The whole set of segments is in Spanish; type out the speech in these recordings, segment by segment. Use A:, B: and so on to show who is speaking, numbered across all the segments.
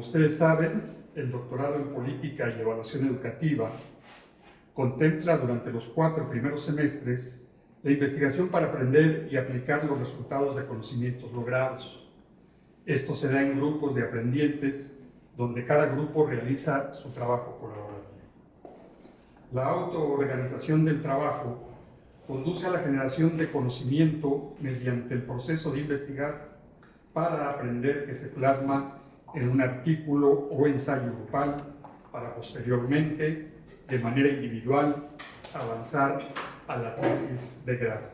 A: ustedes saben, el doctorado en Política y Evaluación Educativa contempla durante los 4 primeros semestres la investigación para aprender y aplicar los resultados de conocimientos logrados. Esto se da en grupos de aprendientes donde cada grupo realiza su trabajo colaborativo. La autoorganización del trabajo conduce a la generación de conocimiento mediante el proceso de investigar para aprender que se plasma en un artículo o ensayo grupal para posteriormente, de manera individual, avanzar a la tesis de grado.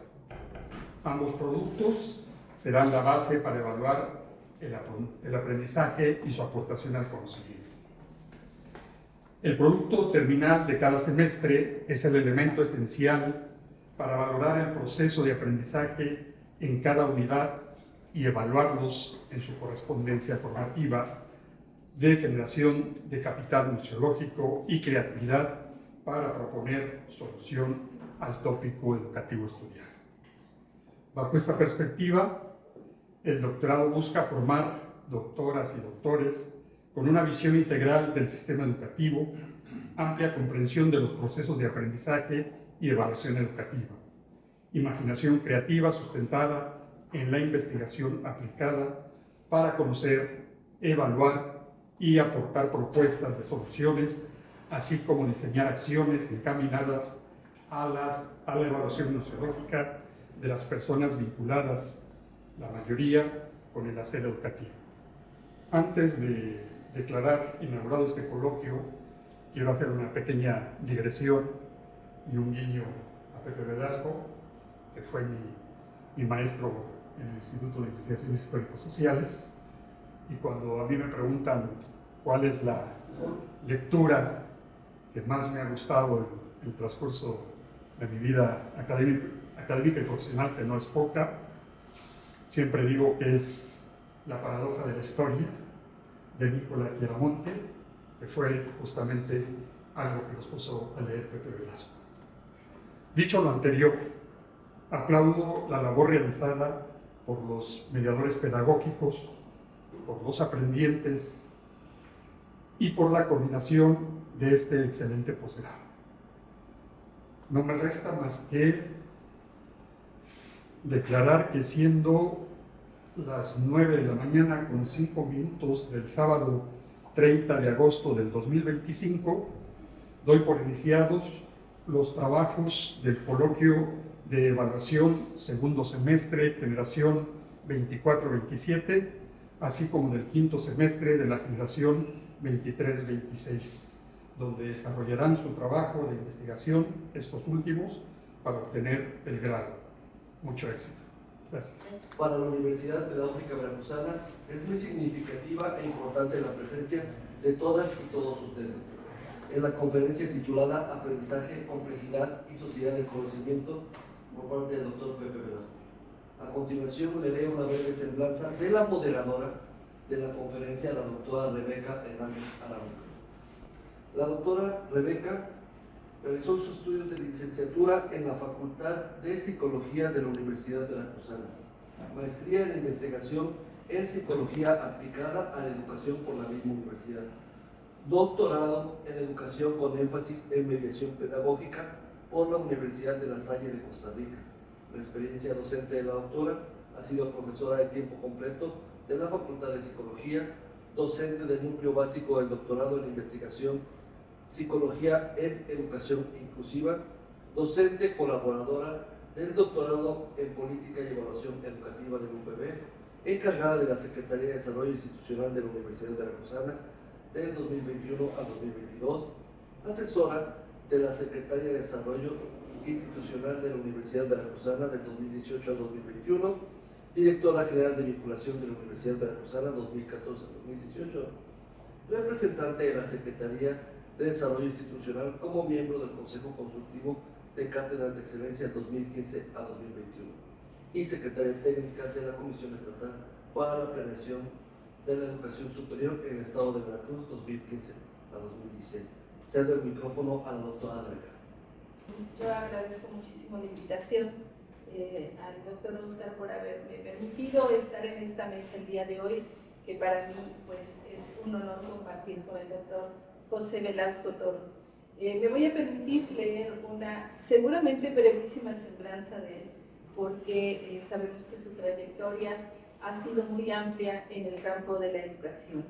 A: Ambos productos serán la base para evaluar el aprendizaje y su aportación al conocimiento. El producto terminal de cada semestre es el elemento esencial para valorar el proceso de aprendizaje en cada unidad y evaluarlos en su correspondencia formativa de generación de capital museológico y creatividad para proponer solución al tópico educativo estudiado. Bajo esta perspectiva, el doctorado busca formar doctoras y doctores con una visión integral del sistema educativo, amplia comprensión de los procesos de aprendizaje y evaluación educativa, imaginación creativa sustentada en la investigación aplicada para conocer, evaluar y aportar propuestas de soluciones, así como diseñar acciones encaminadas a la evaluación museológica de las personas vinculadas, la mayoría, con el hacer educativo. Antes de declarar inaugurado este coloquio, quiero hacer una pequeña digresión y un guiño a Pepe Velasco, que fue mi maestro en el Instituto de Investigaciones Histórico-Sociales, y cuando a mí me preguntan cuál es la lectura que más me ha gustado en el transcurso de mi vida académica y profesional, que no es poca, siempre digo que es La paradoja de la historia, de Nicola Chiaramonte, que fue justamente algo que nos puso a leer Pepe Velasco. Dicho lo anterior, aplaudo la labor realizada por los mediadores pedagógicos, por los aprendientes y por la coordinación de este excelente posgrado. No me resta más que declarar que siendo las 9 de la mañana con 5 minutos del sábado 30 de agosto del 2025, doy por iniciados los trabajos del coloquio de evaluación segundo semestre, generación 24-27, así como del quinto semestre de la generación 23-26, donde desarrollarán su trabajo de investigación, estos últimos, para obtener el grado. Mucho éxito. Gracias.
B: Para la Universidad Pedagógica Veracruzana es muy significativa e importante la presencia de todas y todos ustedes en la conferencia titulada Aprendizaje, Complejidad y Sociedad del Conocimiento por parte del doctor Pepe Velasco. A continuación leeré una breve semblanza de la moderadora de la conferencia, la doctora Rebeca Hernández Araujo. La doctora Rebeca realizó sus estudios de licenciatura en la Facultad de Psicología de la Universidad Veracruzana, maestría en investigación en Psicología aplicada a la educación por la misma universidad, doctorado en educación con énfasis en mediación pedagógica por la Universidad de La Salle de Costa Rica. La experiencia docente de la doctora ha sido profesora de tiempo completo de la Facultad de Psicología, docente del núcleo básico del doctorado en investigación Psicología en Educación Inclusiva, docente colaboradora del doctorado en Política y Evaluación Educativa del UPB, encargada de la Secretaría de Desarrollo Institucional de la Universidad Veracruzana del 2021 al 2022, asesora de la Secretaría de Desarrollo Institucional de la Universidad Veracruzana del 2018 al 2021, directora general de vinculación de la Universidad Veracruzana 2014 al 2018, representante de la Secretaría de Desarrollo Institucional como miembro del Consejo Consultivo de Cátedras de Excelencia 2015 a 2021 y secretaria técnica de la Comisión Estatal para la Planeación de la Educación Superior en el Estado de Veracruz 2015 a 2016. Cedo el micrófono a la doctora Rebeca.
C: Yo agradezco muchísimo la invitación al doctor Oscar por haberme permitido estar en esta mesa el día de hoy que para mí pues, es un honor compartir con el doctor José Velasco Toro. Me voy a permitir leer una seguramente brevísima semblanza de él, porque sabemos que su trayectoria ha sido muy amplia en el campo de la educación.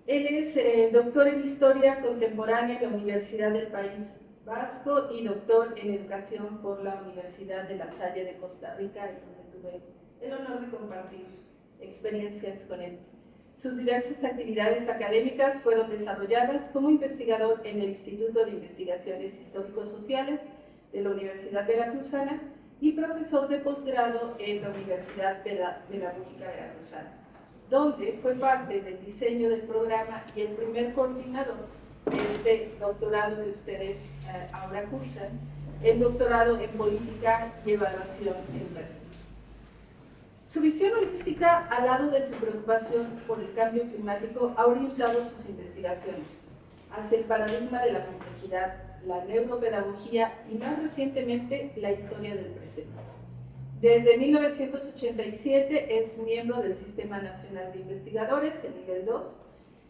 C: Él es doctor en Historia Contemporánea en la Universidad del País Vasco y doctor en Educación por la Universidad de La Salle de Costa Rica, donde tuve el honor de compartir experiencias con él. Sus diversas actividades académicas fueron desarrolladas como investigador en el Instituto de Investigaciones Histórico-Sociales de la Universidad Veracruzana y profesor de posgrado en la Universidad Pedagógica Veracruzana, donde fue parte del diseño del programa y el primer coordinador de este doctorado que ustedes ahora cursan, el doctorado en Política y Evaluación Educativa. Su visión holística, al lado de su preocupación por el cambio climático, ha orientado sus investigaciones hacia el paradigma de la complejidad, la neuropedagogía y, más recientemente, la historia del presente. Desde 1987 es miembro del Sistema Nacional de Investigadores, el nivel 2.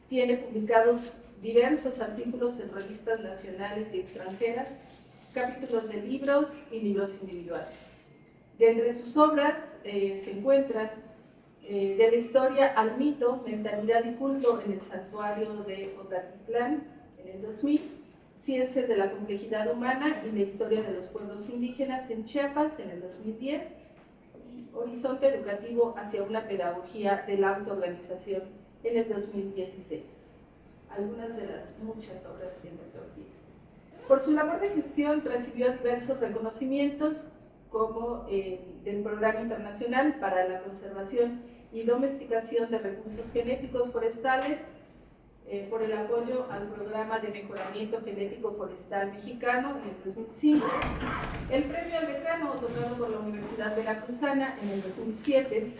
C: Tiene publicados diversos artículos en revistas nacionales y extranjeras, capítulos de libros y libros individuales. De entre sus obras se encuentran De la historia al mito, mentalidad y culto en el santuario de Otatitlán en el 2000, Ciencias de la complejidad humana y la historia de los pueblos indígenas en Chiapas en el 2010 y Horizonte educativo hacia una pedagogía de la autoorganización en el 2016. Algunas de las muchas obras que el doctor tiene. Por su labor de gestión recibió diversos reconocimientos como del Programa Internacional para la Conservación y Domesticación de Recursos Genéticos Forestales, por el apoyo al Programa de Mejoramiento Genético Forestal Mexicano en el 2005, el Premio al Decano otorgado por la Universidad Veracruzana en el 2007,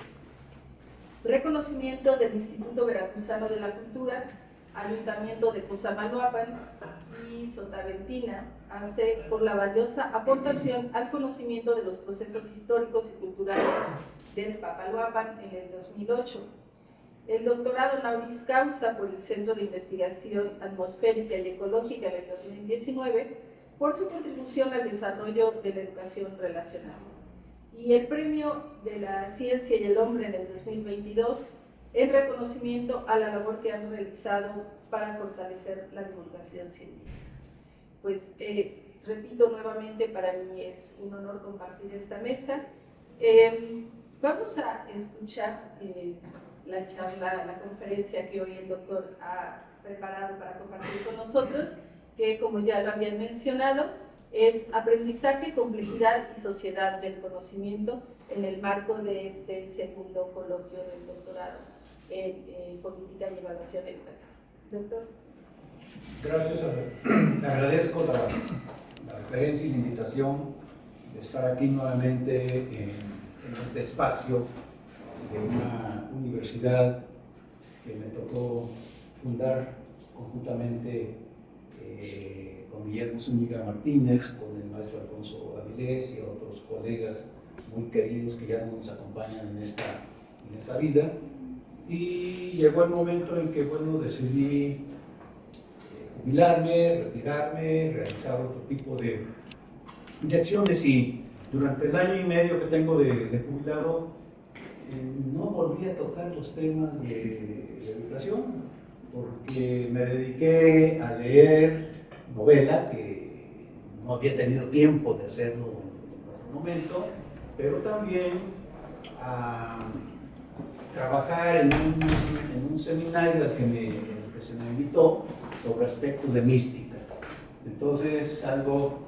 C: reconocimiento del Instituto Veracruzano de la Cultura, Ayuntamiento de Cosamaloapan y Sotaventina, hace por la valiosa aportación al conocimiento de los procesos históricos y culturales del Papaloapan en el 2008. El doctorado honoris causa por el Centro de Investigación Atmosférica y Ecológica en el 2019 por su contribución al desarrollo de la educación relacional. Y el Premio de la Ciencia y el Hombre en el 2022 en reconocimiento a la labor que han realizado para fortalecer la divulgación científica. Pues repito nuevamente, para mí es un honor compartir esta mesa. Vamos a escuchar la charla, la conferencia que hoy el doctor ha preparado para compartir con nosotros, que como ya lo habían mencionado, es Aprendizaje, Complejidad y Sociedad del Conocimiento en el marco de este segundo coloquio del doctorado en Política y Evaluación Educativa. Doctor.
D: Gracias, agradezco la referencia y la invitación de estar aquí nuevamente en este espacio de una universidad que me tocó fundar conjuntamente con Guillermo Zúñiga Martínez, con el maestro Alfonso Avilés y otros colegas muy queridos que ya no nos acompañan en esta vida. Y llegó el momento en que, bueno, decidí jubilarme, retirarme, realizar otro tipo de acciones, y durante el año y medio que tengo de jubilado no volví a tocar los temas de educación, porque me dediqué a leer novela, que no había tenido tiempo de hacerlo en otro momento, pero también a trabajar en un seminario al que se me invitó sobre aspectos de mística. Entonces, algo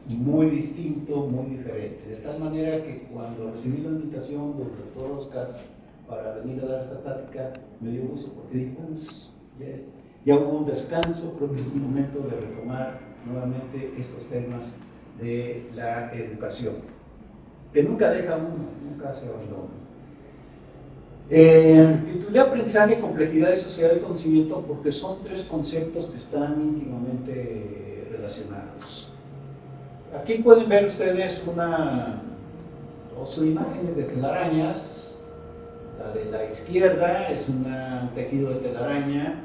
D: muy distinto, muy diferente. De tal manera que cuando recibí la invitación del doctor Oscar para venir a dar esta plática, me dio gusto, porque dije, pues, ya hubo un descanso, creo que es el momento de retomar nuevamente estos temas de la educación, que nunca deja uno, nunca se abandona. Titulé Aprendizaje, Complejidad y Sociedad del Conocimiento porque son tres conceptos que están íntimamente relacionados. Aquí pueden ver ustedes dos imágenes de telarañas La de la izquierda es un tejido de telaraña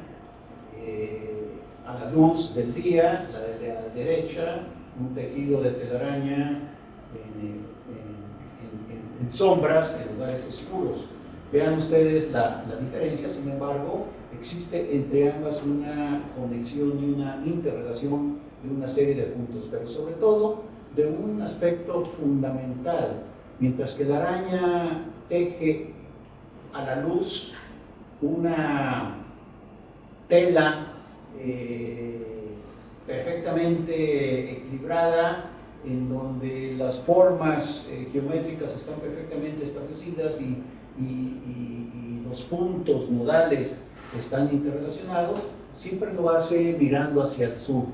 D: a la luz del día, la de la derecha, un tejido de telaraña en sombras, en lugares oscuros. Vean ustedes la diferencia, sin embargo, existe entre ambas una conexión y una interrelación de una serie de puntos, pero sobre todo de un aspecto fundamental. Mientras que la araña teje a la luz una tela perfectamente equilibrada, en donde las formas geométricas están perfectamente establecidas y los puntos nodales están interrelacionados, siempre lo hace mirando hacia el sur,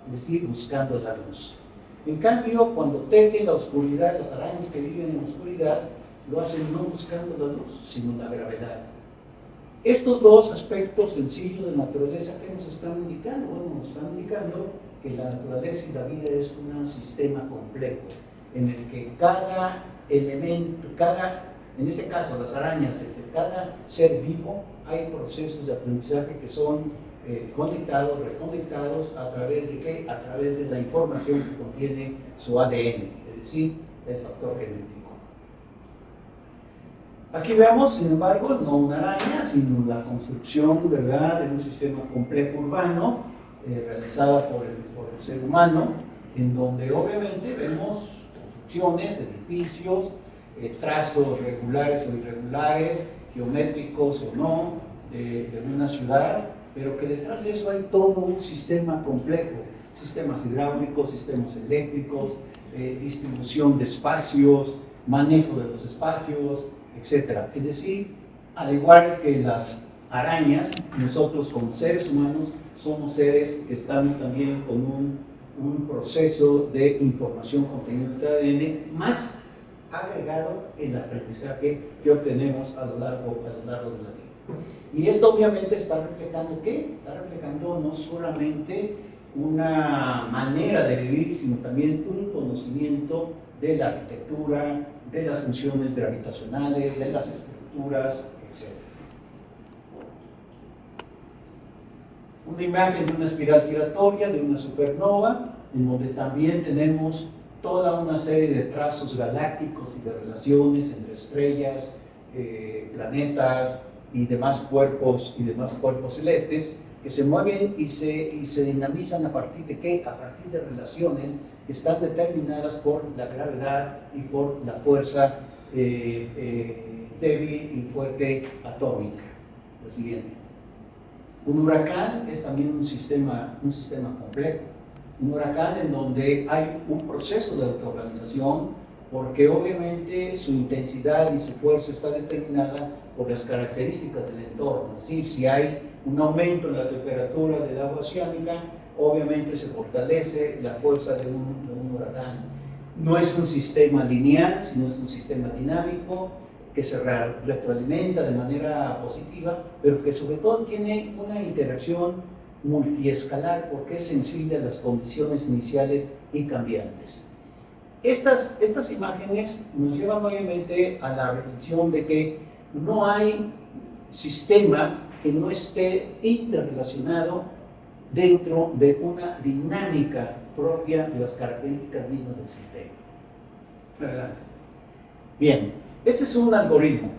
D: es decir, buscando la luz. En cambio, cuando tejen la oscuridad, las arañas que viven en la oscuridad, lo hacen no buscando la luz, sino la gravedad. Estos dos aspectos sencillos de naturaleza, ¿qué nos están indicando? Bueno, nos están indicando que la naturaleza y la vida es un sistema complejo, en el que cada elemento, en este caso las arañas, entre cada ser vivo, hay procesos de aprendizaje que son conectados, reconectados, ¿a través de qué? A través de la información que contiene su ADN, es decir, el factor genético. Aquí vemos, sin embargo, no una araña, sino la construcción, ¿verdad?, de un sistema complejo urbano realizada por el ser humano, en donde obviamente vemos construcciones, edificios, trazos regulares o irregulares, geométricos o no, de una ciudad, pero que detrás de eso hay todo un sistema complejo, sistemas hidráulicos, sistemas eléctricos, distribución de espacios, manejo de los espacios, etc. Es decir, al igual que las arañas, nosotros como seres humanos somos seres que estamos también con un proceso de información contenida en nuestro ADN, más agregado el aprendizaje que obtenemos a lo largo de la vida. Y esto obviamente está reflejando ¿qué? Está reflejando no solamente una manera de vivir, sino también un conocimiento de la arquitectura, de las funciones gravitacionales, de las estructuras, etc. Una imagen de una espiral giratoria, de una supernova, en donde también tenemos toda una serie de trazos galácticos y de relaciones entre estrellas, planetas y demás cuerpos celestes que se mueven y se dinamizan a partir de ¿qué? A partir de relaciones que están determinadas por la gravedad y por la fuerza débil y fuerte atómica. La siguiente. Un huracán es también un sistema complejo. Un huracán en donde hay un proceso de autoorganización, porque obviamente su intensidad y su fuerza está determinada por las características del entorno. Es decir, si hay un aumento en la temperatura del agua oceánica, obviamente se fortalece la fuerza de un huracán. No es un sistema lineal, sino es un sistema dinámico que se retroalimenta de manera positiva, pero que sobre todo tiene una interacción multiescalar porque es sensible a las condiciones iniciales y cambiantes. Estas imágenes nos llevan obviamente a la reflexión de que no hay sistema que no esté interrelacionado dentro de una dinámica propia de las características mismas del sistema. ¿Verdad? Bien, este es un algoritmo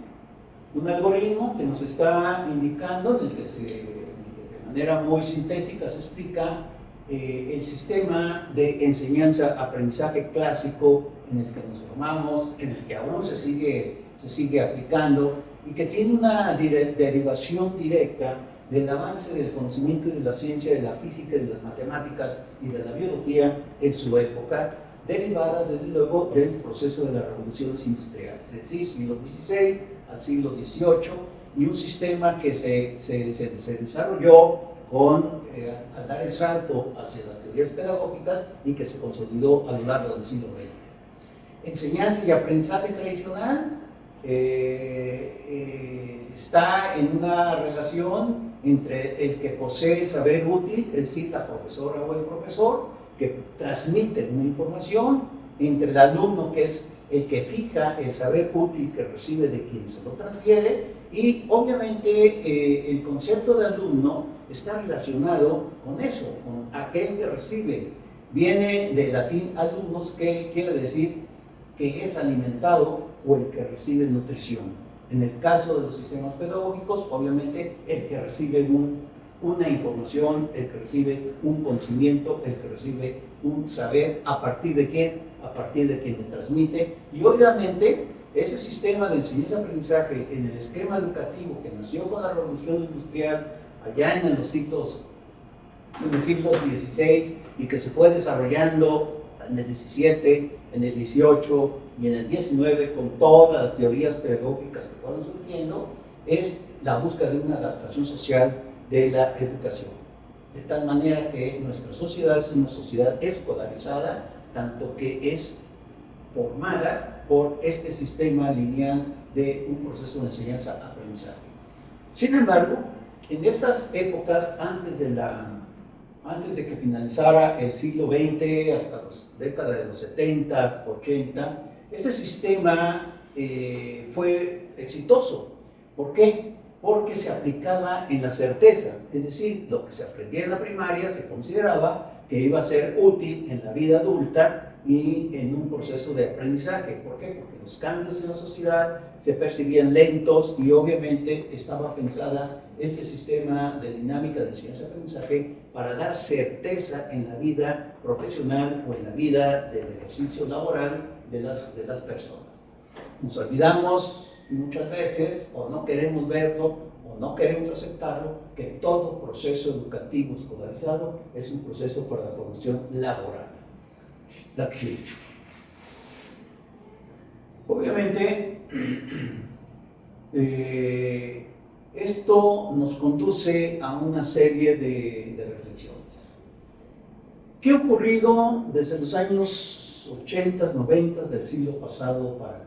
D: que nos está indicando, en el que de manera muy sintética se explica el sistema de enseñanza-aprendizaje clásico en el que nos formamos, en el que aún se sigue aplicando y que tiene una derivación directa del avance del conocimiento y de la ciencia, de la física, de las matemáticas y de la biología en su época, derivadas desde luego del proceso de las revoluciones industriales, es decir, siglo XVI al siglo XVIII, y un sistema que se desarrolló al dar el salto hacia las teorías pedagógicas y que se consolidó a lo largo del siglo XX. Enseñanza y aprendizaje tradicional está en una relación entre el que posee el saber útil, es decir, la profesora o el profesor, que transmiten una información entre el alumno, que es el que fija el saber útil que recibe de quien se lo transfiere, y obviamente el concepto de alumno está relacionado con eso, con aquel que recibe. Viene del latín alumnos, que quiere decir que es alimentado o el que recibe nutrición. En el caso de los sistemas pedagógicos, obviamente el que recibe una información, el que recibe un conocimiento, el que recibe un saber, ¿a partir de quién? A partir de quien le transmite. Y obviamente ese sistema de enseñanza-aprendizaje en el esquema educativo que nació con la revolución industrial allá en el siglo XVI y que se fue desarrollando en el XVII, en el XVIII y en el XIX con todas las teorías pedagógicas que fueron surgiendo, es la búsqueda de una adaptación social de la educación. De tal manera que nuestra sociedad es una sociedad escolarizada, tanto que es formada por este sistema lineal de un proceso de enseñanza-aprendizaje. Sin embargo, en estas épocas, antes de que finalizara el siglo XX, hasta la década de los 70, 80, ese sistema fue exitoso. ¿Por qué? Porque se aplicaba en la certeza, es decir, lo que se aprendía en la primaria se consideraba que iba a ser útil en la vida adulta y en un proceso de aprendizaje. ¿Por qué? Porque los cambios en la sociedad se percibían lentos y obviamente estaba pensada este sistema de dinámica de enseñanza-aprendizaje para dar certeza en la vida profesional o en la vida del ejercicio laboral de las personas. Nos olvidamos muchas veces, o no queremos verlo, o no queremos aceptarlo, que todo proceso educativo escolarizado es un proceso para la formación laboral. La que sigue. Obviamente, esto nos conduce a una serie de reflexiones. ¿Qué ha ocurrido desde los años 80, 90 del siglo pasado para acá?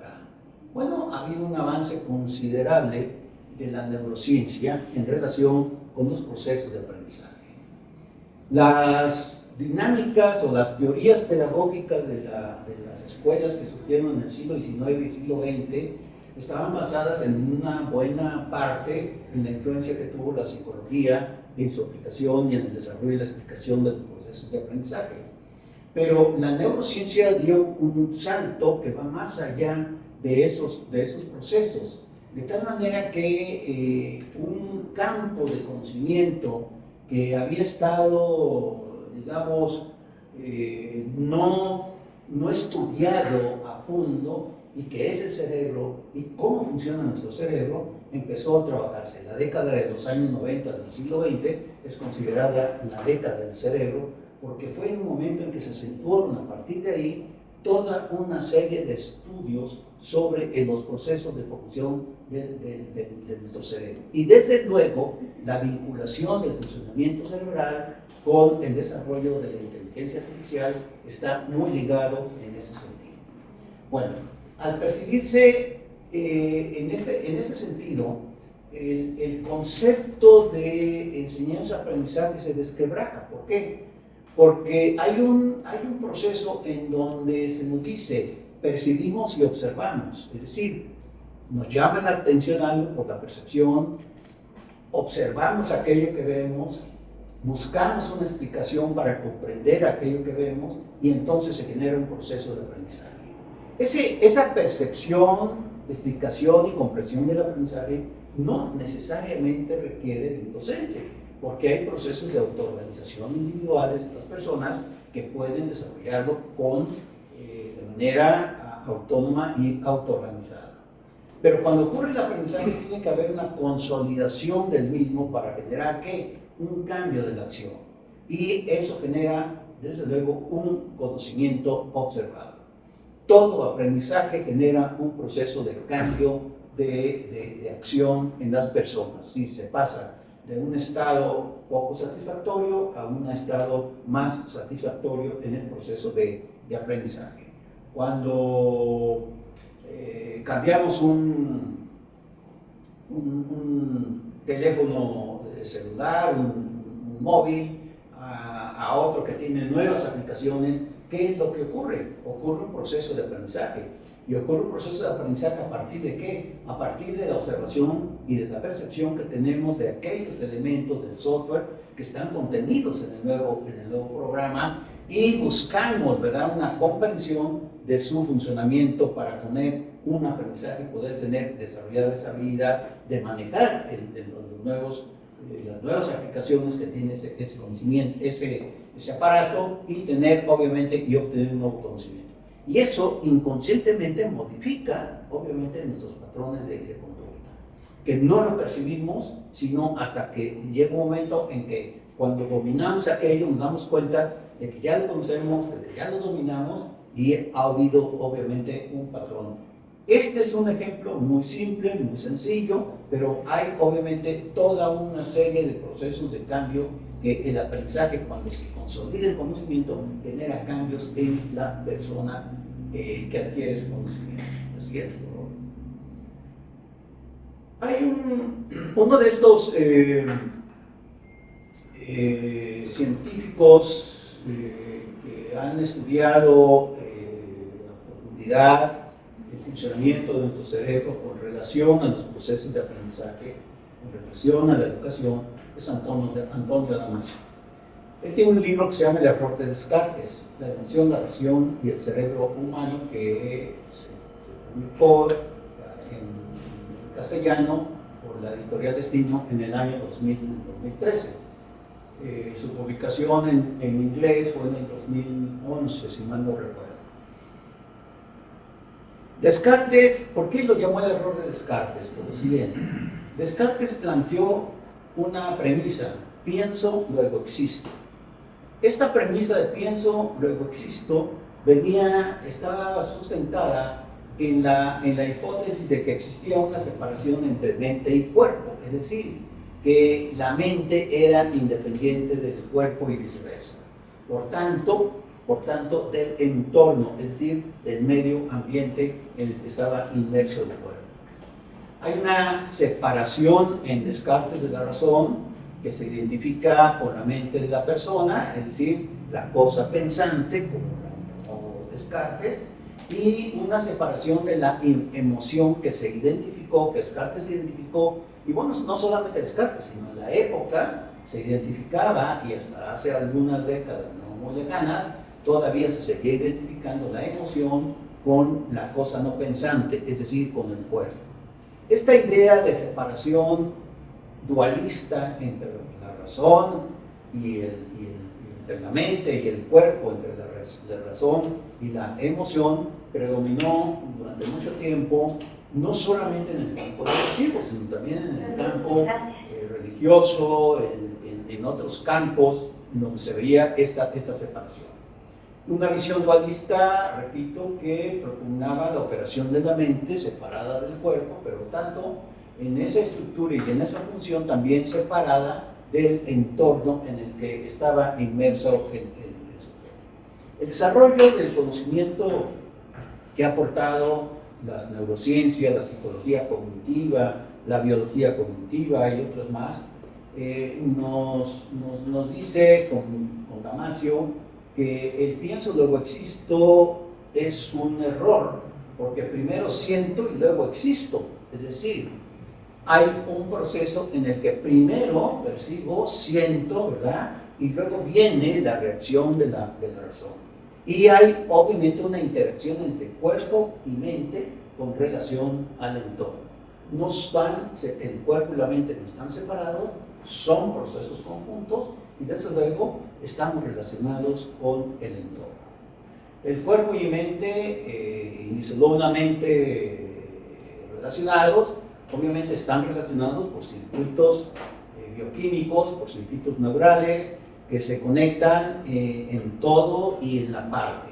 D: Bueno, ha habido un avance considerable de la neurociencia en relación con los procesos de aprendizaje. Las dinámicas o las teorías pedagógicas de las escuelas que surgieron en el siglo XIX y siglo XX estaban basadas en una buena parte en la influencia que tuvo la psicología en su aplicación y en el desarrollo y la explicación de los procesos de aprendizaje. Pero la neurociencia dio un salto que va más allá de esos procesos, de tal manera que un campo de conocimiento que había estado, digamos, no estudiado a fondo, y que es el cerebro y cómo funciona nuestro cerebro, empezó a trabajarse. La década de los años 90 del siglo XX es considerada la década del cerebro porque fue en un momento en que se acentuaron a partir de ahí toda una serie de estudios sobre los procesos de formación de nuestro cerebro. Y desde luego la vinculación del funcionamiento cerebral con el desarrollo de la inteligencia artificial está muy ligado en ese sentido. Bueno, al percibirse en ese sentido, el concepto de enseñanza-aprendizaje se desquebraja. ¿Por qué? Porque hay un proceso en donde se nos dice, percibimos y observamos, es decir, nos llama la atención algo por la percepción, observamos aquello que vemos, buscamos una explicación para comprender aquello que vemos y entonces se genera un proceso de aprendizaje. Esa percepción, explicación y comprensión del aprendizaje no necesariamente requiere de un docente, porque hay procesos de autoorganización individuales de las personas que pueden desarrollarlo de manera autónoma y autoorganizada. Pero cuando ocurre el aprendizaje tiene que haber una consolidación del mismo para generar ¿qué? Un cambio de la acción. Y eso genera, desde luego, un conocimiento observado. Todo aprendizaje genera un proceso de cambio de acción en las personas. Si se pasa de un estado poco satisfactorio a un estado más satisfactorio en el proceso de aprendizaje. Cuando cambiamos un teléfono celular, un móvil, a otro que tiene nuevas aplicaciones, ¿qué es lo que ocurre? Ocurre un proceso de aprendizaje. ¿Y ocurre un proceso de aprendizaje a partir de qué? A partir de la observación y de la percepción que tenemos de aquellos elementos del software que están contenidos en el nuevo programa, y buscamos, ¿verdad?, una comprensión de su funcionamiento para tener un aprendizaje, poder tener desarrollada esa habilidad de manejar las nuevas aplicaciones que tiene ese conocimiento, ese aparato, y tener, obviamente, y obtener un nuevo conocimiento. Y eso inconscientemente modifica, obviamente, nuestros patrones de conducta, que no lo percibimos, sino hasta que llega un momento en que cuando dominamos aquello nos damos cuenta de que ya lo conocemos, de que ya lo dominamos, y ha habido, obviamente, un patrón. Este es un ejemplo muy simple, muy sencillo, pero hay, obviamente, toda una serie de procesos de cambio que el aprendizaje, cuando se consolida el conocimiento, genera cambios en la persona que adquiere ese conocimiento. ¿Es cierto? Hay uno de estos científicos que han estudiado a profundidad el funcionamiento de nuestro cerebro con relación a los procesos de aprendizaje, con relación a la educación, es Antonio Damasio. Él tiene un libro que se llama El error de Descartes, la emoción, la razón y el cerebro humano, que se publicó en castellano por la editorial Destino en el año 2013. Su publicación en inglés fue en el 2011, si mal no recuerdo. Descartes, ¿por qué lo llamó el error de Descartes? Por lo siguiente. Descartes planteó una premisa: pienso, luego existo. Esta premisa de pienso, luego existo, estaba sustentada en la hipótesis de que existía una separación entre mente y cuerpo, es decir, que la mente era independiente del cuerpo y viceversa. Por tanto, del entorno, es decir, del medio ambiente en el que estaba inmerso el cuerpo. Hay una separación en Descartes de la razón, que se identifica con la mente de la persona, es decir, la cosa pensante, como Descartes, y una separación de la emoción que se identificó, que Descartes identificó, y bueno, no solamente Descartes, sino en la época se identificaba, y hasta hace algunas décadas no muy lejanas, todavía se seguía identificando la emoción con la cosa no pensante, es decir, con el cuerpo. Esta idea de separación dualista entre la razón y entre la mente y el cuerpo, entre la razón y la emoción, predominó durante mucho tiempo, no solamente en el campo educativo, sino también en el campo religioso, en otros campos en donde se veía esta separación. Una visión dualista, repito, que propugnaba la operación de la mente separada del cuerpo, pero tanto en esa estructura y en esa función también separada del entorno en el que estaba inmerso el sujeto. El desarrollo del conocimiento que ha aportado las neurociencias, la psicología cognitiva, la biología cognitiva y otros más, nos dice con Damasio que el pienso luego existo es un error, porque primero siento y luego existo, es decir, hay un proceso en el que primero percibo, siento, ¿verdad? Y luego viene la reacción de la razón. Y hay obviamente una interacción entre cuerpo y mente con relación al entorno. El cuerpo y la mente no están separados, son procesos conjuntos y desde luego estamos relacionados con el entorno. El cuerpo y mente, inicialmente relacionados, obviamente están relacionados por circuitos bioquímicos, por circuitos neurales que se conectan en todo y en la parte.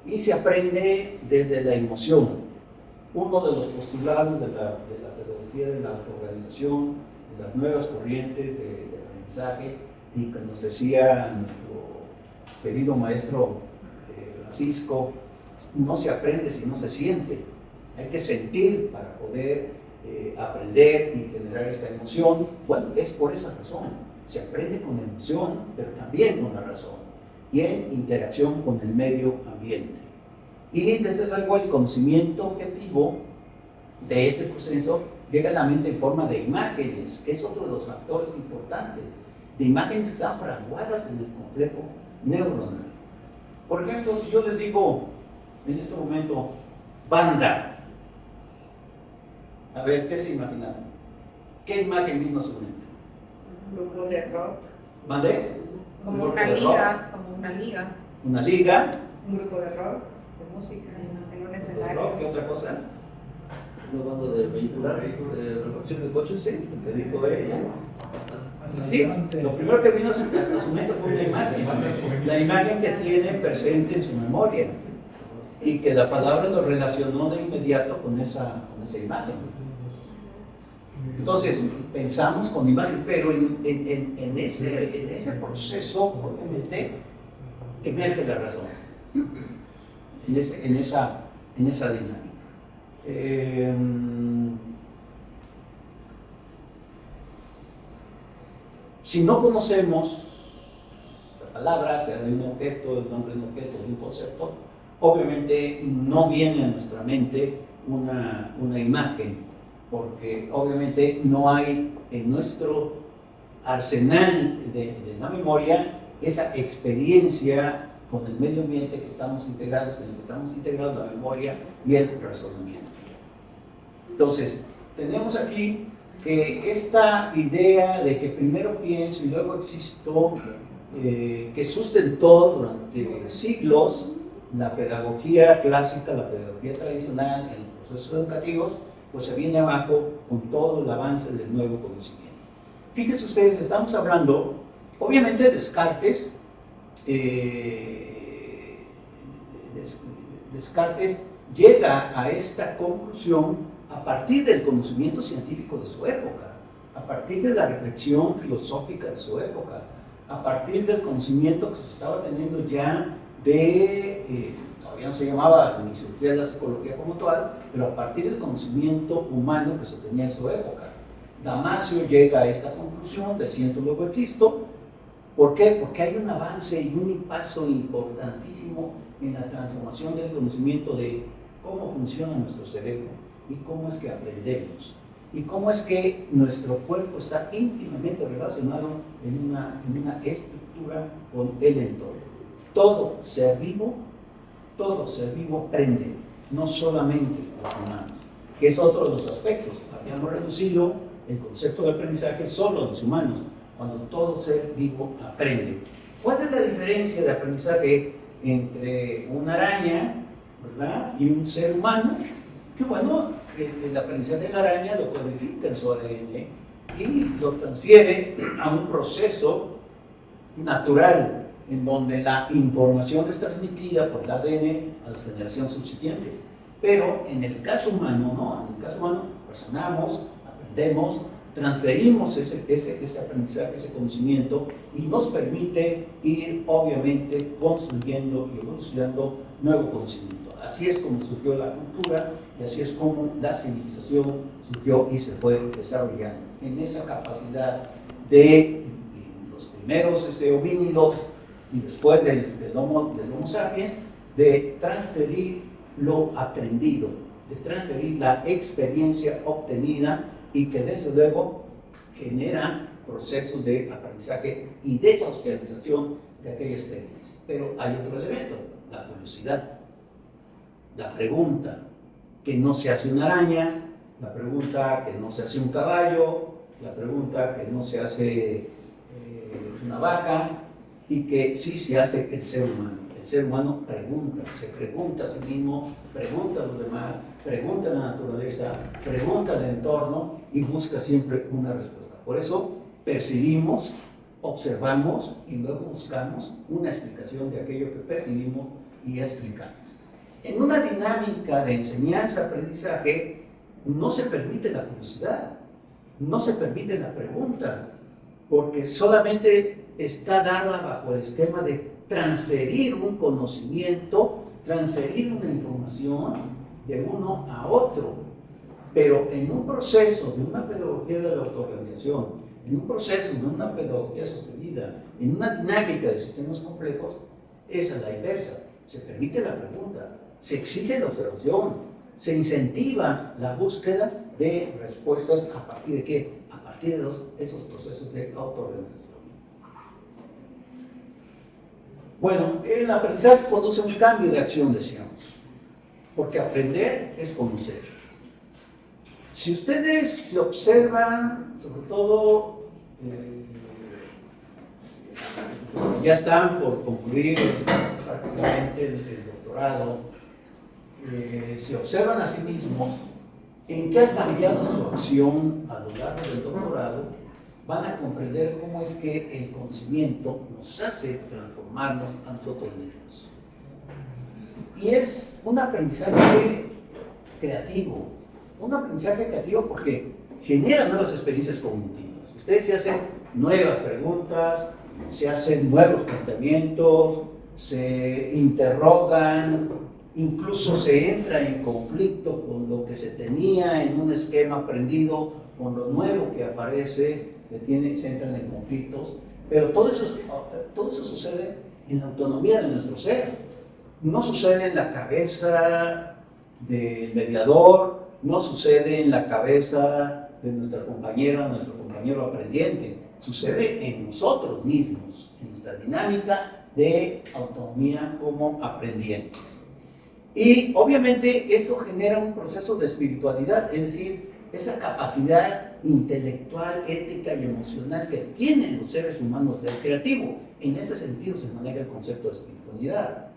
D: Y se aprende desde la emoción. Uno de los postulados de la pedagogía de la autoorganización, de las nuevas corrientes de aprendizaje, y que nos decía nuestro querido maestro Francisco, no se aprende si no se siente. Hay que sentir para poder aprender y generar esta emoción. Bueno, es por esa razón. Se aprende con emoción, pero también con la razón. y en interacción con el medio ambiente. Y desde luego el conocimiento objetivo de ese proceso llega a la mente en forma de imágenes, que es otro de los factores importantes, de imágenes que están fraguadas en el complejo neuronal. Por ejemplo, si yo les digo en este momento, banda, a ver, ¿qué se imaginaron? ¿Qué imagen vino a su mente?
E: Grupo de rock.
D: ¿Mandé?
E: Como
D: ¿Un
E: una
D: grupo de
E: liga,
D: rock?
E: como una liga.
D: Una liga.
E: Un grupo de rock, de música, en un
D: ¿De
E: escenario.
D: rock? ¿Qué otra cosa?
B: Una banda de vehicular, de refacción de coches.
D: Sí, lo que dijo ella. Sí, lo primero que vino a su mente fue una imagen, la imagen que tiene presente en su memoria y que la palabra lo relacionó de inmediato con esa imagen. Entonces, pensamos con imagen, pero en ese proceso, obviamente, emerge la razón, en esa dinámica. Si no conocemos la palabra, sea de un objeto, el nombre de un objeto, de un concepto, obviamente no viene a nuestra mente una imagen, porque obviamente no hay en nuestro arsenal de la memoria esa experiencia con el medio ambiente que estamos integrados, en el que estamos integrados la memoria y el razonamiento. Entonces, tenemos aquí que esta idea de que primero pienso y luego existo, que sustentó durante siglos la pedagogía clásica, la pedagogía tradicional en los procesos educativos, pues se viene abajo con todo el avance del nuevo conocimiento. Fíjense ustedes, estamos hablando, obviamente Descartes, Descartes llega a esta conclusión a partir del conocimiento científico de su época, a partir de la reflexión filosófica de su época, a partir del conocimiento que se estaba teniendo ya de, todavía no se llamaba ni surgía la psicología como tal, pero a partir del conocimiento humano que se tenía en su época. Damasio llega a esta conclusión de siento luego existo. ¿Por qué? Porque hay un avance y un paso importantísimo en la transformación del conocimiento de cómo funciona nuestro cerebro y cómo es que aprendemos y cómo es que nuestro cuerpo está íntimamente relacionado en una estructura con el entorno. Todo ser vivo aprende, no solamente los humanos, que es otro de los aspectos. Habíamos reducido el concepto de aprendizaje solo a los humanos, cuando todo ser vivo aprende. ¿Cuál es la diferencia de aprendizaje entre una araña, ¿verdad?, y un ser humano? Que bueno, el aprendizaje de la araña lo codifica en su ADN y lo transfiere a un proceso natural en donde la información es transmitida por el ADN a las generaciones subsiguientes. Pero en el caso humano, no, en el caso humano razonamos, aprendemos, transferimos ese aprendizaje, ese conocimiento y nos permite ir obviamente construyendo y evolucionando nuevo conocimiento. Así es como surgió la cultura y así es como la civilización surgió y se fue desarrollando en esa capacidad de los primeros homínidos y después del Homo sapiens de transferir lo aprendido, de transferir la experiencia obtenida y que desde luego genera procesos de aprendizaje y de socialización de aquella experiencia. Pero hay otro elemento, la curiosidad, la pregunta que no se hace una araña, la pregunta que no se hace un caballo, la pregunta que no se hace una vaca y que sí se hace el ser humano. El ser humano pregunta, se pregunta a sí mismo, pregunta a los demás, pregunta a la naturaleza, pregunta al entorno y busca siempre una respuesta. Por eso percibimos, observamos y luego buscamos una explicación de aquello que percibimos y explicamos. En una dinámica de enseñanza-aprendizaje no se permite la curiosidad, no se permite la pregunta, porque solamente está dada bajo el esquema de transferir un conocimiento, transferir una información de uno a otro. Pero en un proceso de una pedagogía de la autoorganización, en un proceso de una pedagogía sostenida, en una dinámica de sistemas complejos, es a la inversa. Se permite la pregunta, se exige la observación, se incentiva la búsqueda de respuestas a partir de qué? A partir de esos procesos de autoorganización. Bueno, el aprendizaje conduce a un cambio de acción, decíamos, porque aprender es conocer. Si ustedes se observan, sobre todo, ya están por concluir prácticamente el doctorado, se observan a sí mismos en qué ha cambiado su acción a lo largo del doctorado, van a comprender cómo es que el conocimiento nos hace transformarnos a nosotros mismos. Y es un aprendizaje creativo porque genera nuevas experiencias cognitivas. Ustedes se hacen nuevas preguntas, se hacen nuevos planteamientos, se interrogan, incluso se entra en conflicto con lo que se tenía en un esquema aprendido, con lo nuevo que aparece, se entran en conflictos, pero todo eso sucede en la autonomía de nuestro ser. No sucede en la cabeza del mediador, no sucede en la cabeza de nuestra compañera, nuestro compañero aprendiente, sucede en nosotros mismos, en nuestra dinámica de autonomía como aprendientes. Y obviamente eso genera un proceso de espiritualidad, es decir, esa capacidad intelectual, ética y emocional que tienen los seres humanos del creativo. En ese sentido se maneja el concepto de espiritualidad.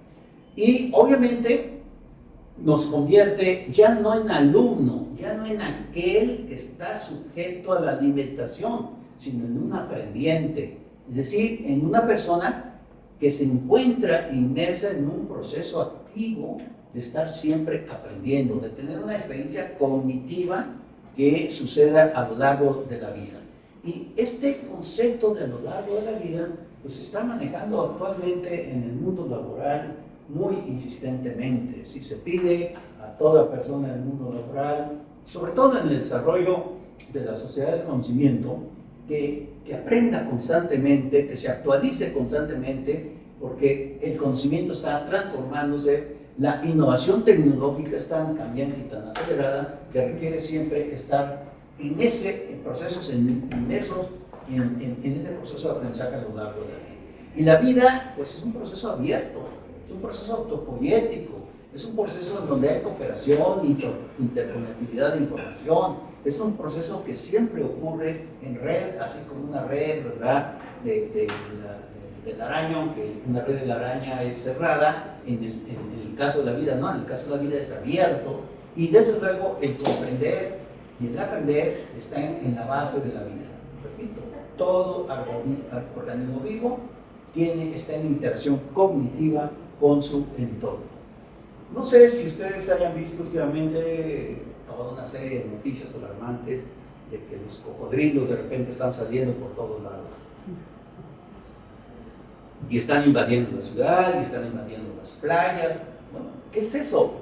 D: Y obviamente nos convierte ya no en alumno, ya no en aquel que está sujeto a la alimentación, sino en un aprendiente, es decir, en una persona que se encuentra inmersa en un proceso activo de estar siempre aprendiendo, de tener una experiencia cognitiva que suceda a lo largo de la vida. Y este concepto de a lo largo de la vida pues se está manejando actualmente en el mundo laboral muy insistentemente. Si se pide a toda persona en el mundo laboral, sobre todo en el desarrollo de la sociedad del conocimiento, que aprenda constantemente, que se actualice constantemente, porque el conocimiento está transformándose, la innovación tecnológica es tan cambiante y tan acelerada que requiere siempre estar en procesos inmersos en ese proceso de aprendizaje a lo largo de la vida. Y la vida, pues, es un proceso abierto, es un proceso autopoético, es un proceso en donde hay cooperación, interconectividad de información, es un proceso que siempre ocurre en red, así como una red, ¿verdad?, del araña, aunque una red de la araña es cerrada, en el caso de la vida no, en el caso de la vida es abierto, y desde luego el comprender y el aprender está en la base de la vida. Repito, todo organismo vivo está en interacción cognitiva con su entorno. No sé si ustedes hayan visto últimamente toda una serie de noticias alarmantes de que los cocodrilos de repente están saliendo por todos lados. Y están invadiendo la ciudad, y están invadiendo las playas. Bueno, ¿qué es eso?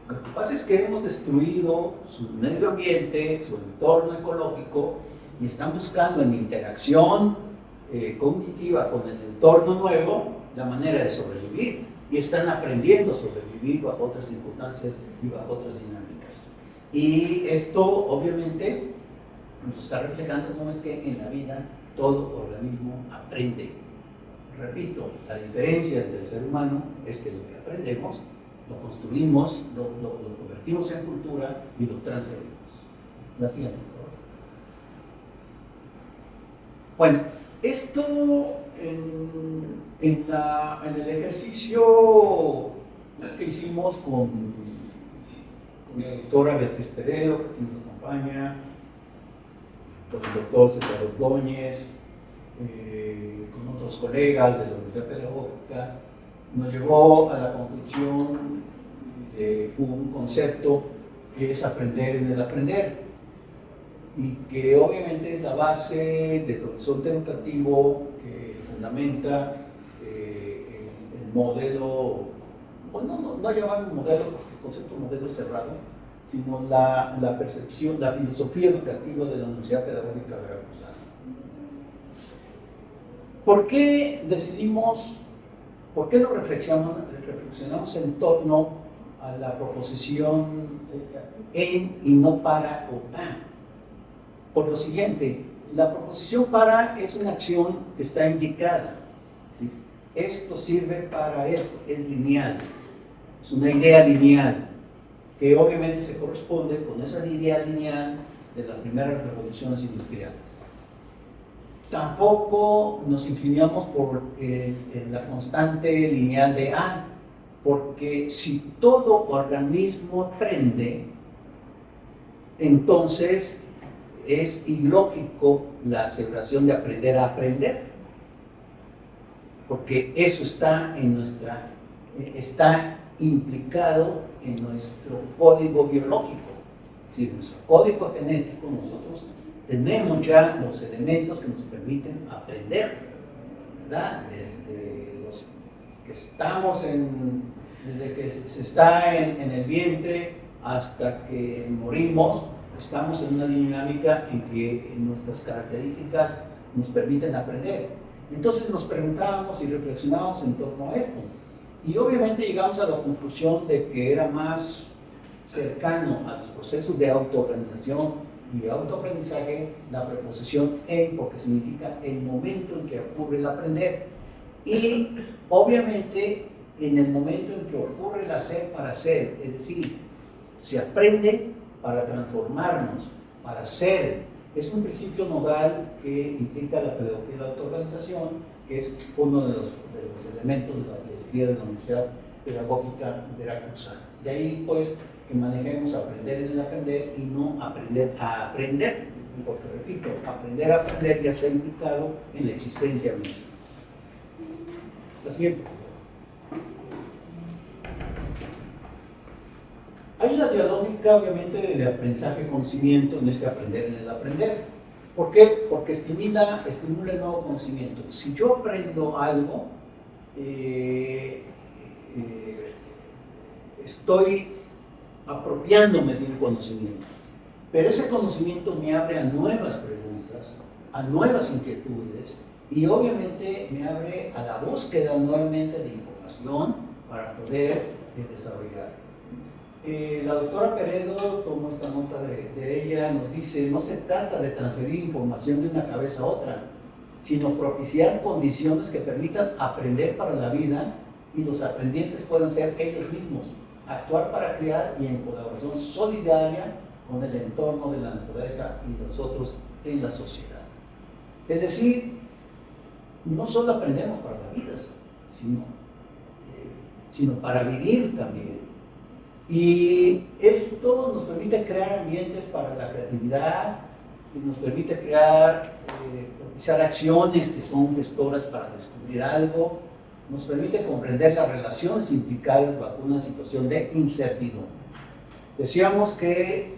D: Lo que pasa es que hemos destruido su medio ambiente, su entorno ecológico, y están buscando en interacción cognitiva con el entorno nuevo la manera de sobrevivir. Y están aprendiendo a sobrevivir bajo otras circunstancias y bajo otras dinámicas. Y esto obviamente nos está reflejando cómo es que en la vida todo organismo aprende. Repito, la diferencia entre el ser humano es que lo que aprendemos lo construimos, lo convertimos en cultura y lo transferimos. La siguiente, por favor. Bueno, esto en el ejercicio que hicimos con la doctora Beatriz Peredo, que aquí nos acompaña, con el doctor César Ordóñez, con otros colegas de la Universidad Pedagógica, nos llevó a la construcción de un concepto que es aprender en el aprender, y que obviamente es la base del horizonte educativo que fundamenta el modelo, bueno, no llamamos modelo porque el concepto modelo es cerrado, sino la percepción, la filosofía educativa de la Universidad Pedagógica Veracruzana. ¿Por qué decidimos ¿Por qué lo reflexionamos en torno a la proposición en y no para o a? Por lo siguiente, la proposición para es una acción que está indicada, ¿sí? Esto sirve para esto, es lineal, es una idea lineal, que obviamente se corresponde con esa idea lineal de las primeras revoluciones industriales. Tampoco nos inclinamos por la constante lineal de A, porque si todo organismo aprende, entonces es ilógico la aseveración de aprender a aprender, porque eso está implicado en nuestro código biológico. Es decir, nuestro código genético, nosotros tenemos ya los elementos que nos permiten aprender, ¿verdad? Desde que se está en el vientre hasta que morimos, estamos en una dinámica en que nuestras características nos permiten aprender. Entonces nos preguntábamos y reflexionábamos en torno a esto. Y obviamente llegamos a la conclusión de que era más cercano a los procesos de autoorganización y autoaprendizaje la preposición en, porque significa el momento en que ocurre el aprender. Y obviamente en el momento en que ocurre el hacer para hacer, es decir, se aprende para transformarnos, para ser. Es un principio nodal que implica la pedagogía de la autoorganización, que es uno de los elementos de la filosofía de la Universidad Pedagógica Veracruzana. De ahí, pues, que manejemos aprender en el aprender y no aprender a aprender, porque, repito, aprender a aprender ya está implicado en la existencia misma. La siguiente. Hay una dialógica, obviamente, de aprendizaje y conocimiento en este aprender en el aprender. ¿Por qué? Porque estimula el nuevo conocimiento. Si yo aprendo algo, estoy apropiándome de un conocimiento. Pero ese conocimiento me abre a nuevas preguntas, a nuevas inquietudes y obviamente me abre a la búsqueda nuevamente de información para poder desarrollar. La doctora Peredo, tomo esta nota de ella, nos dice, no se trata de transferir información de una cabeza a otra, sino propiciar condiciones que permitan aprender para la vida y los aprendientes puedan ser ellos mismos, actuar para crear y en colaboración solidaria con el entorno de la naturaleza y nosotros en la sociedad. Es decir, no solo aprendemos para la vida, sino para vivir también. Y esto nos permite crear ambientes para la creatividad y nos permite propiciar acciones que son gestoras para descubrir algo, nos permite comprender las relaciones implicadas bajo una situación de incertidumbre. Decíamos que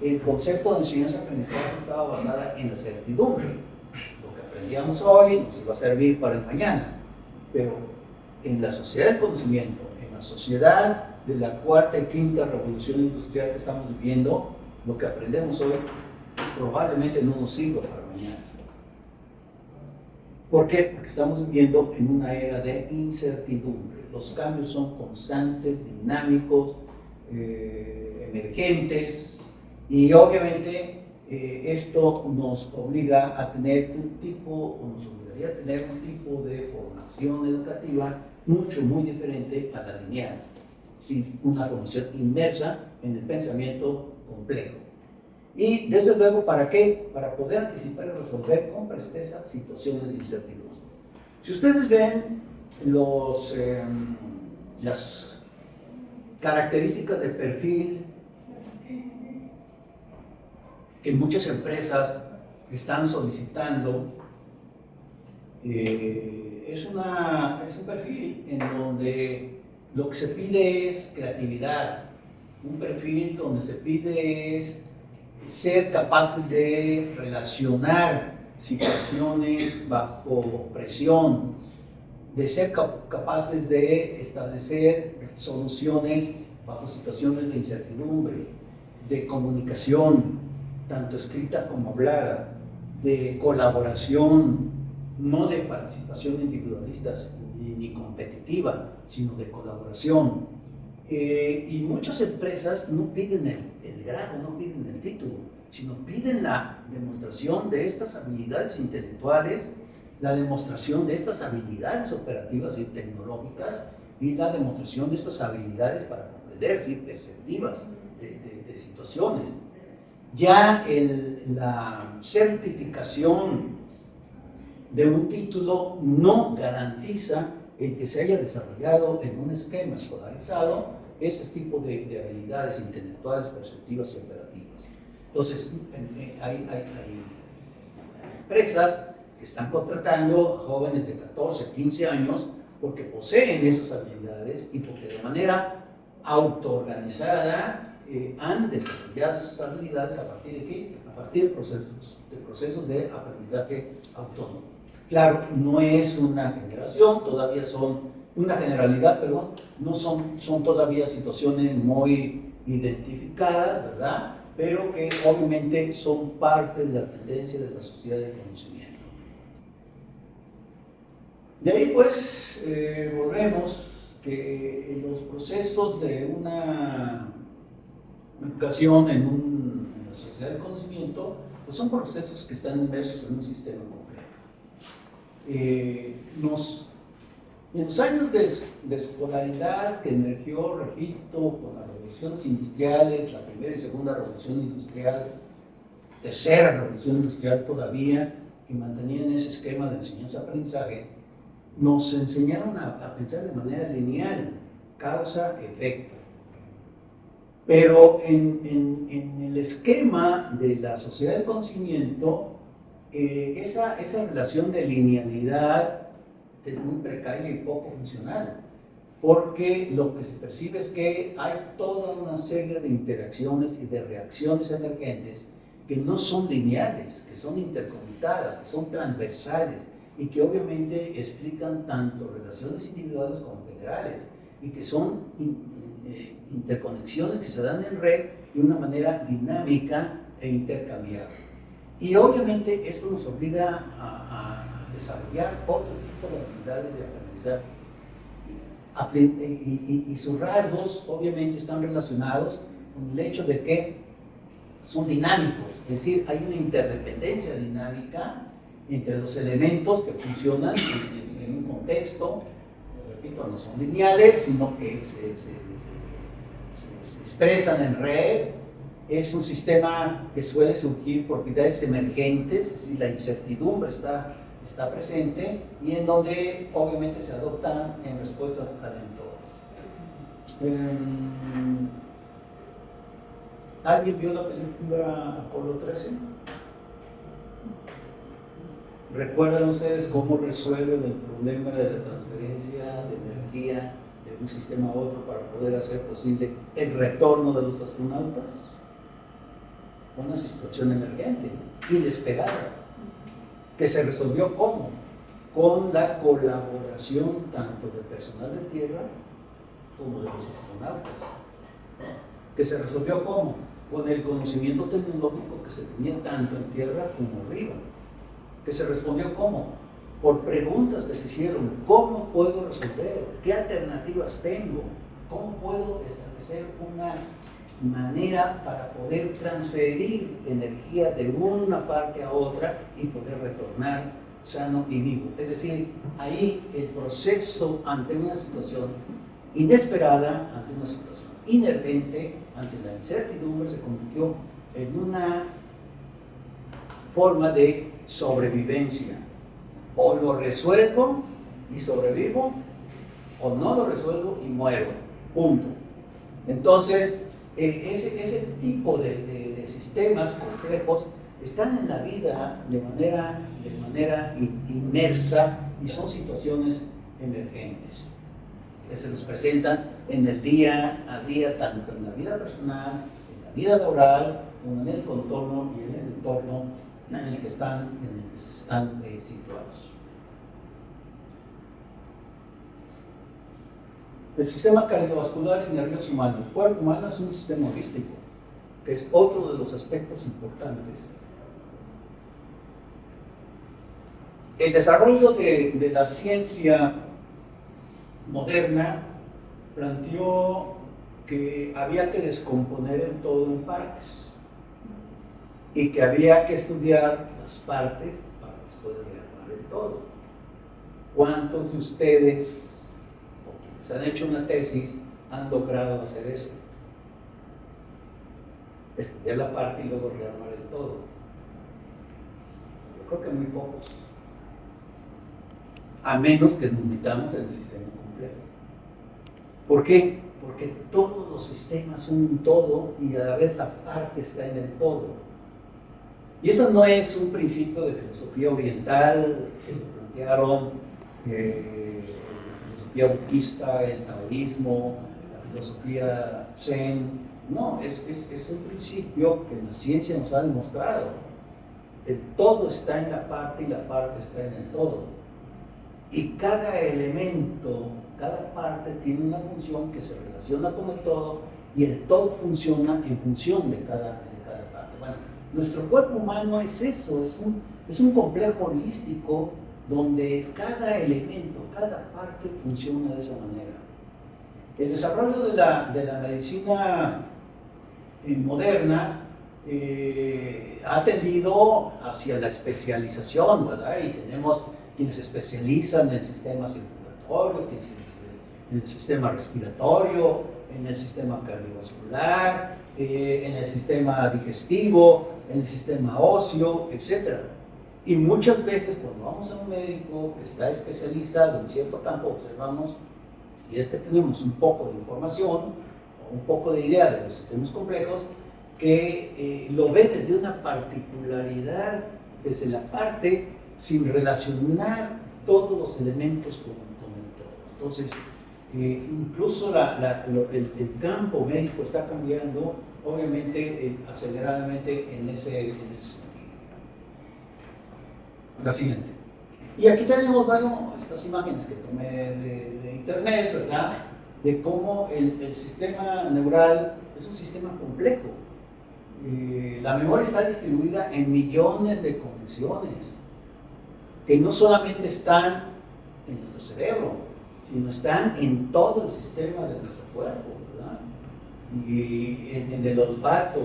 D: el concepto de enseñanza-aprendizaje estaba basada en la certidumbre. Lo que aprendíamos hoy nos iba a servir para el mañana, pero en la sociedad del conocimiento, en la sociedad de la cuarta y quinta revolución industrial que estamos viviendo, lo que aprendemos hoy probablemente no nos sirva para mañana. ¿Por qué? Porque estamos viviendo en una era de incertidumbre. Los cambios son constantes, dinámicos, emergentes, y obviamente esto nos obliga a tener nos obligaría a tener un tipo de formación educativa muy diferente a la lineal. Sí, una formación inmersa en el pensamiento complejo. Y desde luego, ¿para qué? Para poder anticipar y resolver con presteza situaciones de incertidumbre. Si ustedes ven las características de perfil que muchas empresas están solicitando, es un perfil en donde lo que se pide es creatividad, un perfil donde se pide es ser capaces de relacionar situaciones bajo presión, de ser capaces de establecer soluciones bajo situaciones de incertidumbre, de comunicación, tanto escrita como hablada, de colaboración, no de participación individualistas ni competitiva, sino de colaboración. Y muchas empresas no piden el grado, no piden el título, sino piden la demostración de estas habilidades intelectuales, la demostración de estas habilidades operativas y tecnológicas y la demostración de estas habilidades para comprender, ¿sí?, perceptivas de situaciones. Ya la certificación de un título no garantiza el que se haya desarrollado en un esquema escolarizado ese tipo de habilidades intelectuales, perceptivas y operativas. Entonces, hay empresas que están contratando a jóvenes de 14, 15 años porque poseen esas habilidades y porque de manera autoorganizada han desarrollado esas habilidades a partir de ¿qué? A partir de procesos de aprendizaje autónomo. Claro, no es una generación, todavía son una generalidad, perdón, no son todavía situaciones muy identificadas, ¿verdad? Pero que obviamente son parte de la tendencia de la sociedad de conocimiento. De ahí pues volvemos que en los procesos de una educación en la sociedad del conocimiento, pues son procesos que están inmersos en un sistema complejo. En los años de escolaridad que emergió, repito, con las revoluciones industriales, la primera y segunda revolución industrial, tercera revolución industrial todavía, que mantenían ese esquema de enseñanza-aprendizaje, nos enseñaron a pensar de manera lineal, causa-efecto. Pero en el esquema de la sociedad del conocimiento, esa relación de linealidad es muy precaria y poco funcional, porque lo que se percibe es que hay toda una serie de interacciones y de reacciones emergentes que no son lineales, que son interconectadas, que son transversales y que obviamente explican tanto relaciones individuales como generales y que son interconexiones que se dan en red de una manera dinámica e intercambiable. Y obviamente esto nos obliga a desarrollar otro tipo de habilidades de aprendizaje. Y sus rasgos obviamente están relacionados con el hecho de que son dinámicos, es decir, hay una interdependencia dinámica entre los elementos que funcionan en un contexto, repito, no son lineales, sino que se expresan en red. Es un sistema que suele surgir propiedades emergentes, es decir, la incertidumbre está presente y en donde obviamente se adoptan en respuestas al entorno. ¿Alguien vio la película Apolo 13? ¿Recuerdan ustedes cómo resuelven el problema de la transferencia de energía de un sistema a otro para poder hacer posible el retorno de los astronautas? Una situación emergente, inesperada, que se resolvió ¿cómo? Con la colaboración tanto del personal de tierra como de los astronautas. Que se resolvió ¿cómo? Con el conocimiento tecnológico que se tenía tanto en tierra como arriba. Que se respondió ¿cómo? Por preguntas que se hicieron. ¿Cómo puedo resolver? ¿Qué alternativas tengo? ¿Cómo puedo establecer una manera para poder transferir energía de una parte a otra y poder retornar sano y vivo? Es decir, ahí el proceso ante una situación inesperada, ante una situación inervente, ante la incertidumbre, se convirtió en una forma de sobrevivencia. O lo resuelvo y sobrevivo, o no lo resuelvo y muero. Punto. Entonces, ese tipo de sistemas complejos están en la vida de manera inmersa y son situaciones emergentes que se nos presentan en el día a día, tanto en la vida personal, en la vida laboral, como en el contorno y en el entorno en el que están situados. El sistema cardiovascular y nervioso humano. El cuerpo humano es un sistema holístico, que es otro de los aspectos importantes. El desarrollo de la ciencia moderna planteó que había que descomponer el todo en partes y que había que estudiar las partes para después rearmar el todo. ¿Cuántos de ustedes, o quienes han hecho una tesis, han logrado hacer eso? Estudiar la parte y luego rearmar el todo. Yo creo que muy pocos. A menos que nos metamos en el sistema complejo. ¿Por qué? Porque todos los sistemas son un todo y a la vez la parte está en el todo. Y eso no es un principio de filosofía oriental que lo plantearon la filosofía budista, el taoísmo, la filosofía zen. No, es un principio que la ciencia nos ha demostrado. El todo está en la parte y la parte está en el todo. Y cada elemento, cada parte tiene una función que se relaciona con el todo y el todo funciona en función de cada parte. Bueno, nuestro cuerpo humano es eso, es un complejo holístico donde cada elemento, cada parte funciona de esa manera. El desarrollo de la medicina moderna ha tendido hacia la especialización, ¿verdad? Y tenemos quienes se especializan en el sistema circulatorio, en el sistema respiratorio, en el sistema cardiovascular, en el sistema digestivo, en el sistema óseo, etc. Y muchas veces cuando vamos a un médico que está especializado en cierto campo, observamos, si es que tenemos un poco de información o un poco de idea de los sistemas complejos, que lo ve desde una particularidad, desde la parte, sin relacionar todos los elementos con el todo. Entonces, incluso el campo médico está cambiando, obviamente, aceleradamente en ese sentido. La siguiente. Y aquí tenemos, bueno, estas imágenes que tomé de internet, ¿verdad? De cómo el sistema neural es un sistema complejo. La memoria está distribuida en millones de conexiones que no solamente están en nuestro cerebro, sino están en todo el sistema de nuestro cuerpo, ¿verdad? Y en el olfato,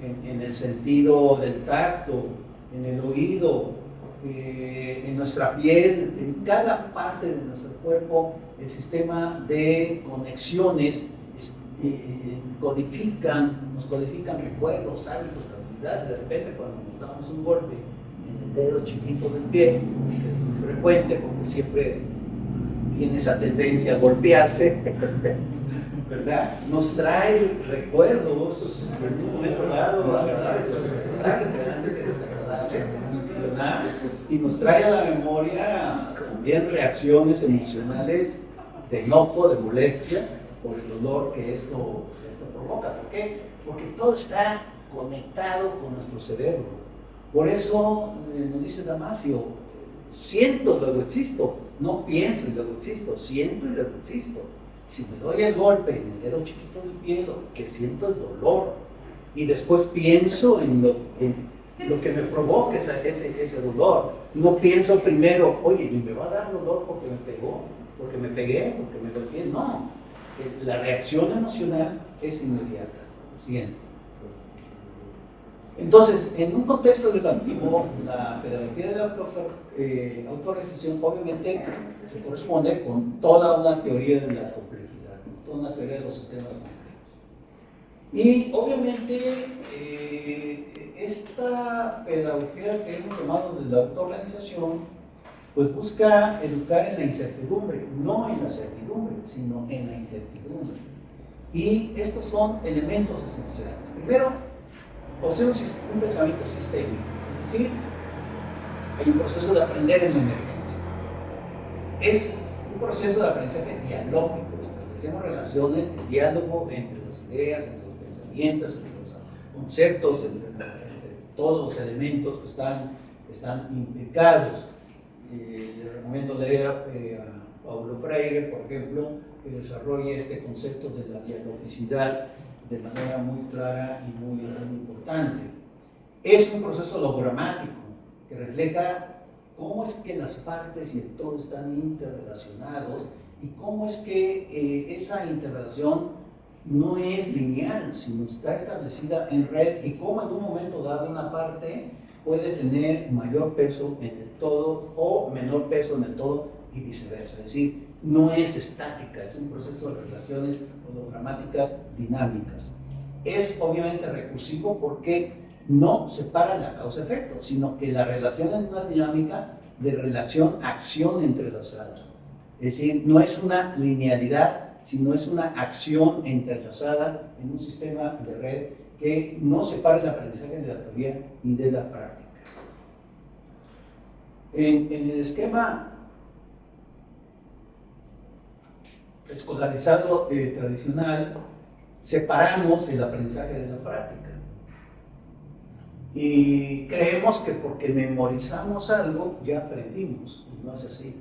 D: en el sentido del tacto, en el oído, en nuestra piel, en cada parte de nuestro cuerpo, el sistema de conexiones nos codifican recuerdos, hábitos, habilidades. De repente, cuando nos damos un golpe en el dedo chiquito del pie, que es muy frecuente porque siempre tiene esa tendencia a golpearse, ¿verdad? Nos trae recuerdos en un momento dado, agradables o desagradables, realmente desagradables, ¿verdad? Y nos trae a la memoria también reacciones emocionales de enojo, de molestia, por el dolor que esto provoca. ¿Por qué? Porque todo está conectado con nuestro cerebro. Por eso nos dice Damasio, siento y luego existo, no pienso y luego existo, siento y luego existo. Si me doy el golpe en el dedo chiquito del pie, lo que siento es dolor. Y después pienso en lo que me provoca ese dolor. No pienso primero, oye, ¿y me va a dar dolor porque me pegó? ¿Porque me pegué? ¿Porque me golpeé? No. La reacción emocional es inmediata. Siguiente. Entonces, en un contexto educativo, la pedagogía de la autorrealización obviamente se corresponde con toda una teoría de la complejidad, toda una teoría de los sistemas complejos. Y obviamente, esta pedagogía que hemos llamado de la autorrealización, pues busca educar en la incertidumbre, no en la certidumbre, sino en la incertidumbre. Y estos son elementos esenciales. Primero, posee un pensamiento sistémico, es decir, hay un proceso de aprender en la emergencia. Es un proceso de aprendizaje dialógico, establecemos relaciones de diálogo entre las ideas, entre los pensamientos, entre los conceptos, entre todos los elementos que están implicados. Le recomiendo leer a Paulo Freire, por ejemplo, que desarrolla este concepto de la dialogicidad de manera muy clara y muy importante. Es un proceso logogramático que refleja cómo es que las partes y el todo están interrelacionados y cómo es que esa interrelación no es lineal, sino está establecida en red, y cómo en un momento dado una parte puede tener mayor peso en el todo o menor peso en el todo y viceversa. Es decir, no es estática, es un proceso de relaciones hologramáticas dinámicas. Es obviamente recursivo porque no separa la causa-efecto, sino que la relación es una dinámica de relación-acción entrelazada. Es decir, no es una linealidad, sino es una acción entrelazada en un sistema de red que no separa el aprendizaje de la teoría y de la práctica. En el esquema escolarizado tradicional, separamos el aprendizaje de la práctica. Y creemos que porque memorizamos algo ya aprendimos, y no es así.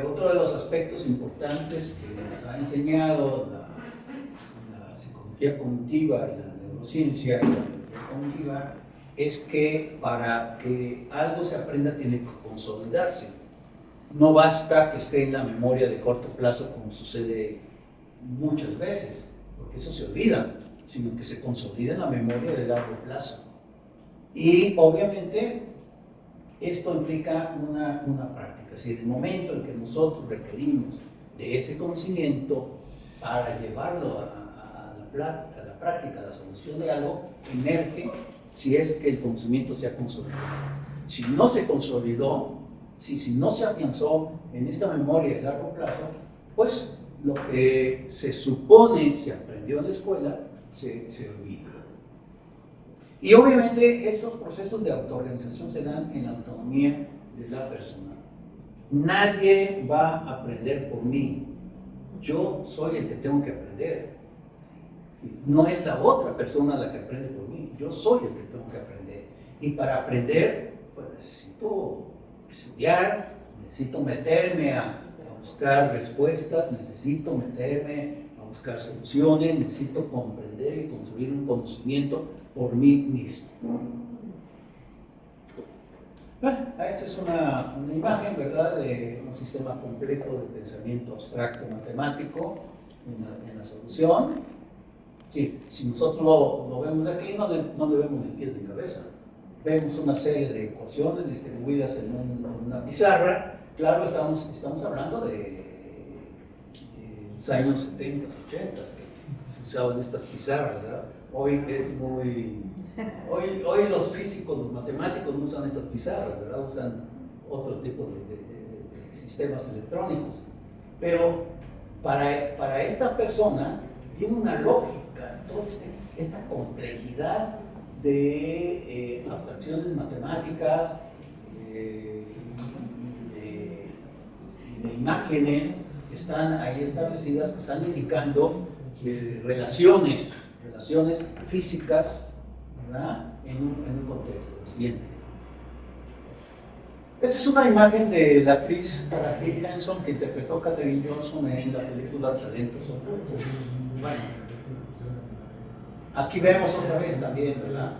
D: Otro de los aspectos importantes que nos ha enseñado la psicología cognitiva y la neurociencia y la teoría cognitiva es que para que algo se aprenda tiene que consolidarse. No basta que esté en la memoria de corto plazo, como sucede muchas veces, porque eso se olvida, sino que se consolida en la memoria de largo plazo. Y obviamente esto implica una práctica, es decir, el momento en que nosotros requerimos de ese conocimiento para llevarlo a la práctica, a la solución de algo, emerge si es que el conocimiento se ha consolidado. Si no se consolidó, si no se afianzó en esta memoria de largo plazo, pues lo que se supone se aprendió en la escuela se olvida. Y obviamente estos procesos de autoorganización se dan en la autonomía de la persona. Nadie va a aprender por mí. Yo soy el que tengo que aprender. No es la otra persona la que aprende por mí. Yo soy el que tengo que aprender. Y para aprender, pues necesito estudiar, necesito meterme a buscar respuestas, necesito meterme a buscar soluciones, necesito comprender y construir un conocimiento por mí mismo. Esta es una imagen, ¿verdad?, de un sistema complejo de pensamiento abstracto matemático en la solución. Sí, si nosotros lo vemos de aquí, no le vemos ni pies ni cabeza. Vemos una serie de ecuaciones distribuidas en una pizarra. Claro, estamos hablando de los años 70, 80, que se usaban estas pizarras, ¿verdad? Hoy los físicos, los matemáticos no usan estas pizarras, ¿verdad? Usan otros tipos de sistemas electrónicos. Pero para esta persona tiene una lógica, toda esta complejidad de abstracciones matemáticas, de imágenes que están ahí establecidas, que están indicando relaciones físicas, ¿verdad?, en un contexto. Siguiente. Esta es una imagen de la actriz Taraji Henson que interpretó a Katherine Johnson en la película Talentos Ocultos. Bueno, aquí vemos otra vez también, ¿verdad?,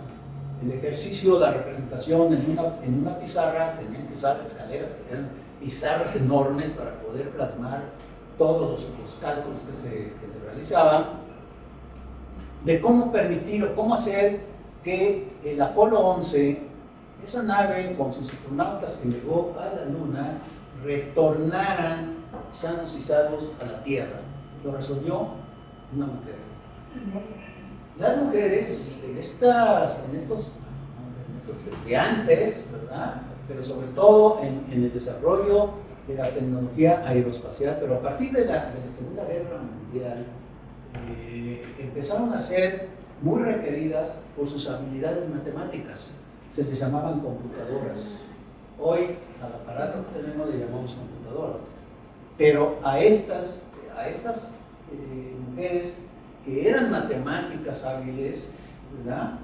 D: el ejercicio, la representación en una pizarra. Tenían que usar escaleras, porque eran pizarras enormes para poder plasmar todos los cálculos que se realizaban, de cómo permitir o cómo hacer que el Apolo 11, esa nave con sus astronautas que llegó a la Luna, retornaran sanos y salvos a la Tierra. Lo resolvió una mujer. Las mujeres en estos estudiantes, ¿verdad?, pero sobre todo en el desarrollo de la tecnología aeroespacial, pero a partir de la Segunda Guerra Mundial, empezaron a ser muy requeridas por sus habilidades matemáticas. Se les llamaban computadoras. Hoy al aparato que tenemos le llamamos computadora. Pero a estas mujeres que eran matemáticas hábiles, ¿verdad?,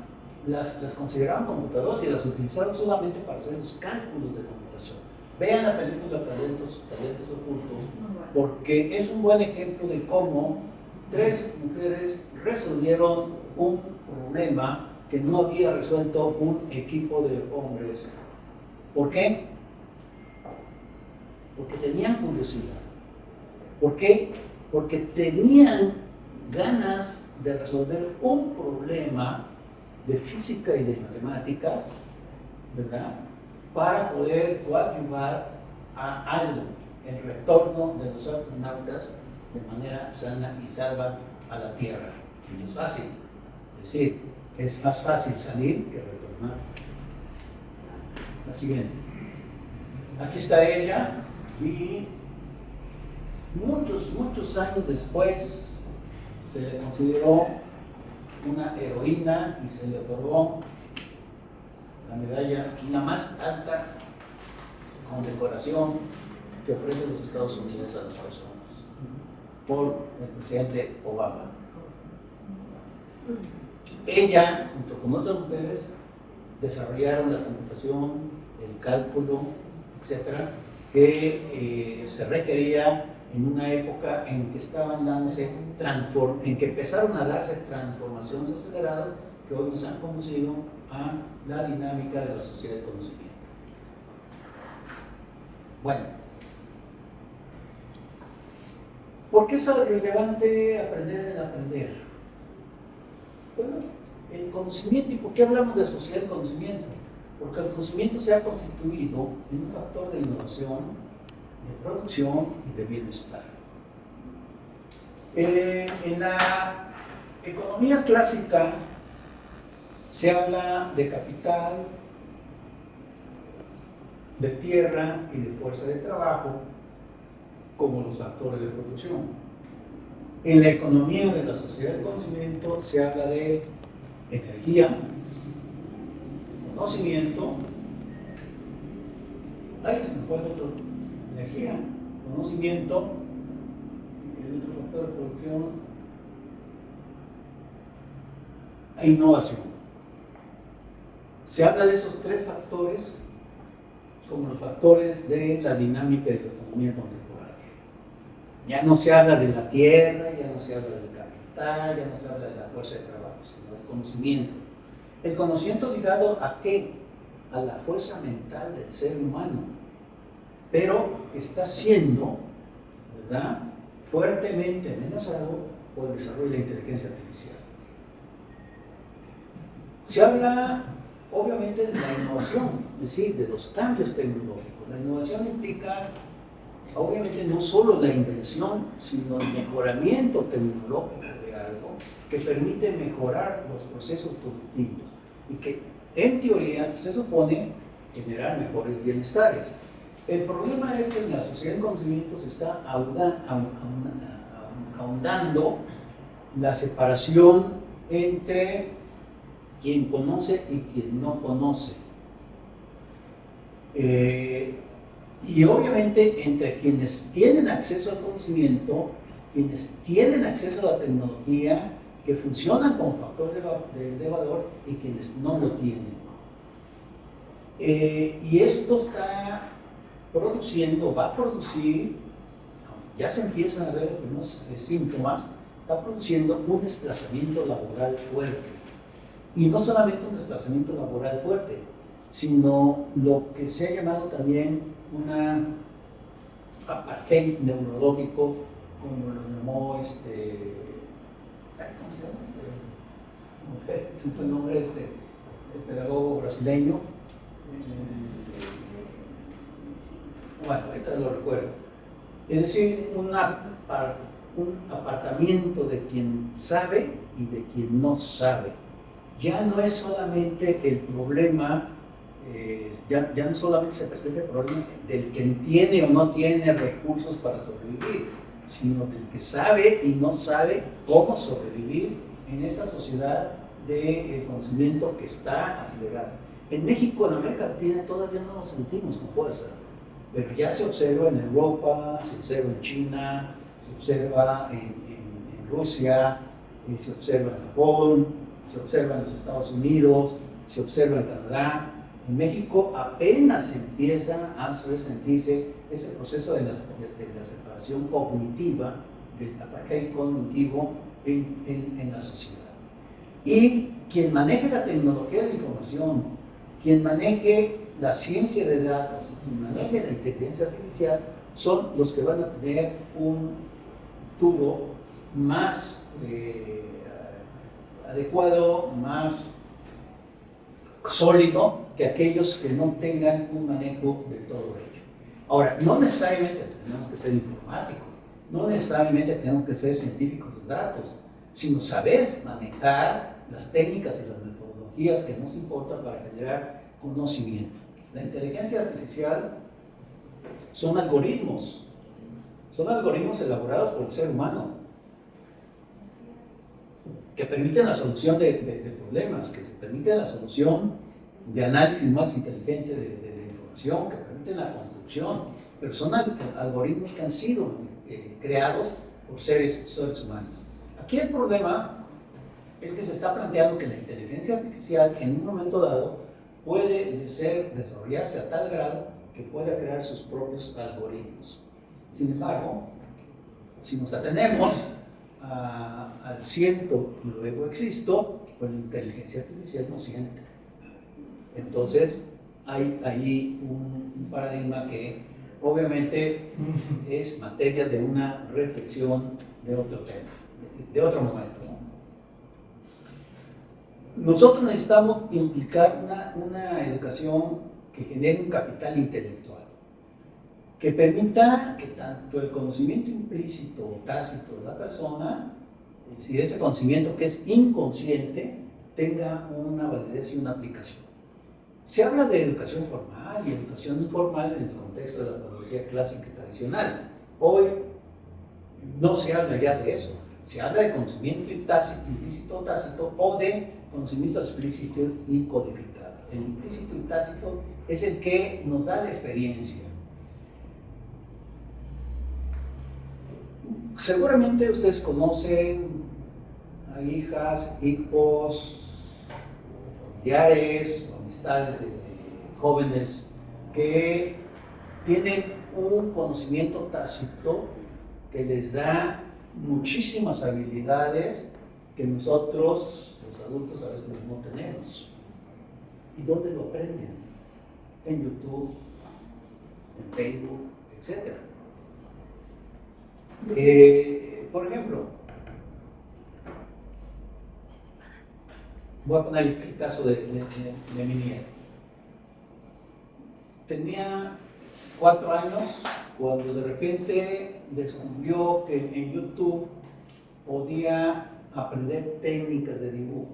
D: las consideraban computadoras y las utilizaban solamente para hacer los cálculos de computación. Vean la película Talentos Ocultos, porque es un buen ejemplo de cómo 3 mujeres resolvieron un problema que no había resuelto un equipo de hombres. ¿Por qué? Porque tenían curiosidad. ¿Por qué? Porque tenían ganas de resolver un problema de física y de matemáticas, ¿verdad? Para poder coadyuvar a algo, el retorno de los astronautas de manera sana y salva a la Tierra. Y no es fácil, es decir, es más fácil salir que retornar. La siguiente. Aquí está ella y muchos años después se le consideró una heroína y se le otorgó la medalla, la más alta condecoración que ofrece los Estados Unidos a las personas por el presidente Obama. Ella, junto con otras mujeres, desarrollaron la computación, el cálculo, etcétera, que se requería en una época en que estaban dándose en que empezaron a darse transformaciones aceleradas que hoy nos han conducido a la dinámica de la sociedad del conocimiento. Bueno, ¿por qué es relevante aprender el aprender? Bueno, el conocimiento, ¿y por qué hablamos de sociedad del conocimiento? Porque el conocimiento se ha constituido en un factor de innovación, de producción y de bienestar. En la economía clásica se habla de capital, de tierra y de fuerza de trabajo como los factores de producción. En la economía de la sociedad del conocimiento se habla de energía, conocimiento, ahí se me fue el otro, energía, conocimiento, el otro factor de producción, e innovación. Se habla de esos tres factores como los factores de la dinámica de la economía contemporánea. Ya no se habla de la tierra, ya no se habla del capital, ya no se habla de la fuerza de trabajo, sino del conocimiento. El conocimiento ligado ¿a qué? A la fuerza mental del ser humano, pero está siendo, ¿verdad?, fuertemente amenazado por el desarrollo de la inteligencia artificial. Se habla obviamente de la innovación, es decir, de los cambios tecnológicos. La innovación implica obviamente no solo la invención, sino el mejoramiento tecnológico de algo que permite mejorar los procesos productivos y que en teoría se supone generar mejores bienestares. El problema es que en la sociedad del conocimiento se está ahondando la separación entre quien conoce y quien no conoce. Y obviamente entre quienes tienen acceso al conocimiento, quienes tienen acceso a la tecnología, que funcionan como factor de valor y quienes no lo tienen. Y esto está produciendo, va a producir, ya se empiezan a ver algunos síntomas, está produciendo un desplazamiento laboral fuerte. Y no solamente un desplazamiento laboral fuerte, sino lo que se ha llamado también una apartheid neurológico, como lo llamó ¿cómo se llama? Siento el nombre el pedagogo brasileño. Bueno, ahorita lo recuerdo. Es decir, un apartamiento de quien sabe y de quien no sabe. Ya no es solamente el problema, ya no solamente se presenta el problema del que tiene o no tiene recursos para sobrevivir, sino del que sabe y no sabe cómo sobrevivir en esta sociedad de conocimiento que está acelerada. En México, en América Latina, todavía no lo sentimos con fuerza, pero ya se observa en Europa, se observa en China, se observa en Rusia, se observa en Japón, se observa en los Estados Unidos, se observa en Canadá. En México apenas empieza a sentirse ese proceso de la separación cognitiva, del apartheid cognitivo en la sociedad. Y quien maneje la tecnología de la información, quien maneje la ciencia de datos, quien maneje la inteligencia artificial, son los que van a tener un tubo más adecuado, más sólido que aquellos que no tengan un manejo de todo ello. Ahora, no necesariamente tenemos que ser informáticos, no necesariamente tenemos que ser científicos de datos, sino saber manejar las técnicas y las metodologías que nos importan para generar conocimiento. La inteligencia artificial son algoritmos elaborados por el ser humano que permiten la solución de problemas, que permiten la solución de análisis más inteligente de la información, que permiten la construcción, pero son algoritmos que han sido creados por seres humanos. Aquí el problema es que se está planteando que la inteligencia artificial en un momento dado puede desarrollarse a tal grado que pueda crear sus propios algoritmos. Sin embargo, si nos atenemos al siento y luego existo, pues la inteligencia artificial no siente. Entonces, hay ahí un paradigma que obviamente es materia de una reflexión de otro tema, de otro momento, ¿no? Nosotros necesitamos implicar una educación que genere un capital intelectual, que permita que tanto el conocimiento implícito o tácito de la persona, si ese conocimiento que es inconsciente, tenga una validez y una aplicación. Se habla de educación formal y educación informal en el contexto de la pedagogía clásica y tradicional. Hoy no se habla ya de eso, se habla de conocimiento implícito o tácito o de conocimiento explícito y codificado. El implícito y tácito es el que nos da la experiencia. Seguramente ustedes conocen a hijas, hijos, familiares, amistades de jóvenes que tienen un conocimiento tácito que les da muchísimas habilidades que nosotros, los adultos, a veces no tenemos. ¿Y dónde lo aprenden? En YouTube, en Facebook, etc. Por ejemplo, voy a poner el caso de mi nieto. Tenía 4 años cuando de repente descubrió que en YouTube podía aprender técnicas de dibujo.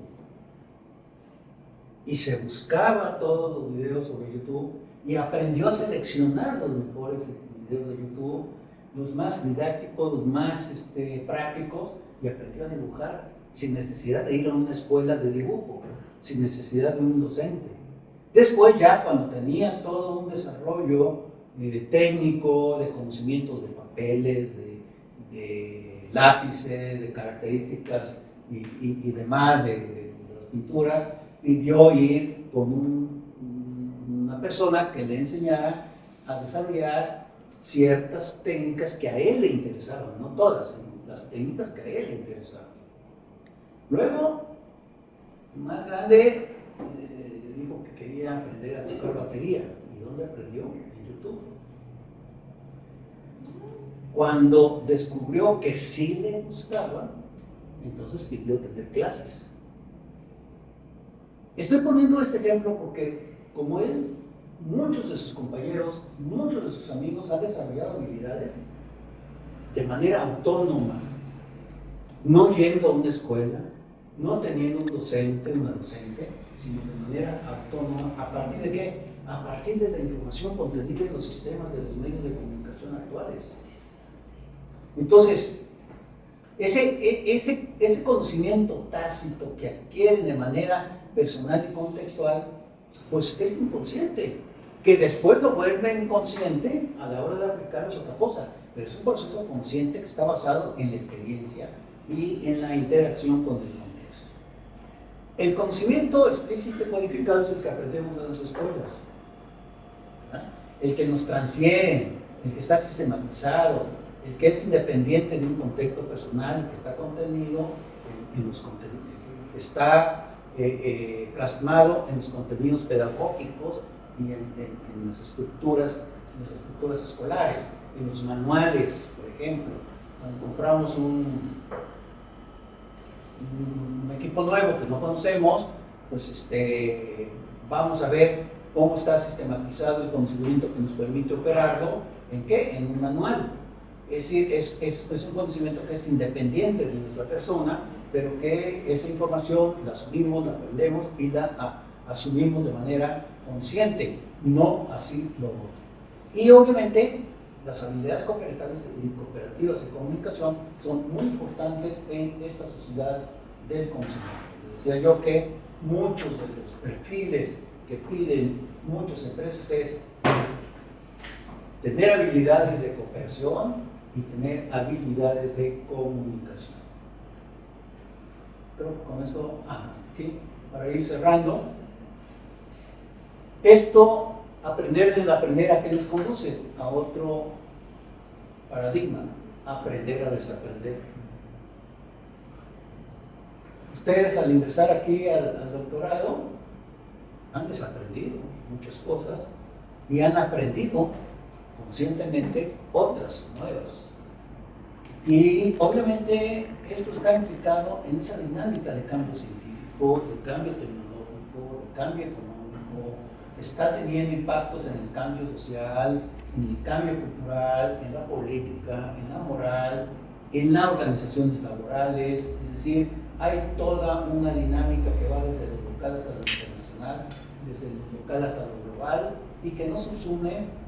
D: Y se buscaba todos los videos sobre YouTube y aprendió a seleccionar los mejores videos de YouTube, los más didácticos, los más prácticos, y aprendió a dibujar sin necesidad de ir a una escuela de dibujo, sin necesidad de un docente. Después ya cuando tenía todo un desarrollo técnico, de conocimientos de papeles, de lápices, de características y demás de las pinturas, pidió ir con una persona que le enseñara a desarrollar ciertas técnicas que a él le interesaban, no todas, sino las técnicas que a él le interesaban. Luego, más grande, dijo que quería aprender a tocar batería. ¿Y dónde aprendió? En YouTube. Cuando descubrió que sí le gustaba, entonces pidió tener clases. Estoy poniendo este ejemplo porque, como él, muchos de sus compañeros, muchos de sus amigos han desarrollado habilidades de manera autónoma, no yendo a una escuela, no teniendo un docente, una docente, sino de manera autónoma. ¿A partir de qué? A partir de la información contenida en los sistemas de los medios de comunicación actuales. Entonces, ese conocimiento tácito que adquieren de manera personal y contextual, pues es inconsciente. Que después lo vuelven consciente a la hora de aplicarlo es otra cosa, pero es un proceso consciente que está basado en la experiencia y en la interacción con el contexto. El conocimiento explícito y codificado es el que aprendemos en las escuelas, ¿verdad? El que nos transfieren, el que está sistematizado, el que es independiente de un contexto personal, el que está contenido en los contenidos, que está plasmado en los contenidos pedagógicos y en las estructuras escolares. en los manuales, por ejemplo, cuando compramos un equipo nuevo que no conocemos, pues vamos a ver cómo está sistematizado el conocimiento que nos permite operarlo, ¿en qué? En un manual. Es decir, es un conocimiento que es independiente de nuestra persona, pero que esa información la asumimos, la aprendemos y la asumimos de manera consciente, no así lo otro. Y obviamente las habilidades cooperativas de comunicación son muy importantes en esta sociedad del conocimiento. Les decía yo que muchos de los perfiles que piden muchas empresas es tener habilidades de cooperación y tener habilidades de comunicación. Creo que con esto, aquí, para ir cerrando, esto, aprender a qué les conduce a otro paradigma, aprender a desaprender. Ustedes al ingresar aquí al doctorado han desaprendido muchas cosas y han aprendido conscientemente otras nuevas. Y obviamente esto está implicado en esa dinámica de cambio científico, de cambio tecnológico, de cambio económico, que está teniendo impactos en el cambio social, en el cambio cultural, en la política, en la moral, en las organizaciones laborales. Es decir, hay toda una dinámica que va desde lo local hasta lo internacional, desde lo local hasta lo global, y que nos une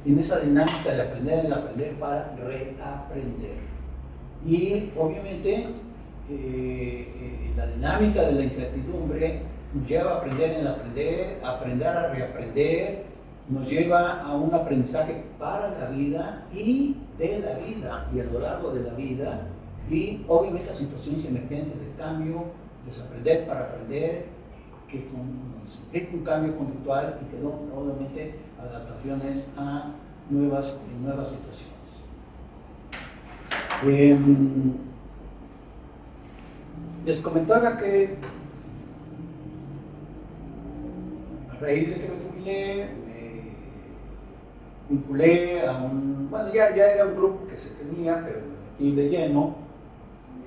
D: en esa dinámica de aprender para reaprender. Y obviamente la dinámica de la incertidumbre nos lleva a aprender en el aprender a reaprender, nos lleva a un aprendizaje para la vida y de la vida y a lo largo de la vida, y obviamente a situaciones emergentes de cambio, desaprender para aprender, que nos implica un cambio conductual y que no, obviamente adaptaciones a nuevas situaciones. Les comentaba que a raíz de que me jubilé, me vinculé a bueno, ya era un grupo que se tenía, pero me metí de lleno,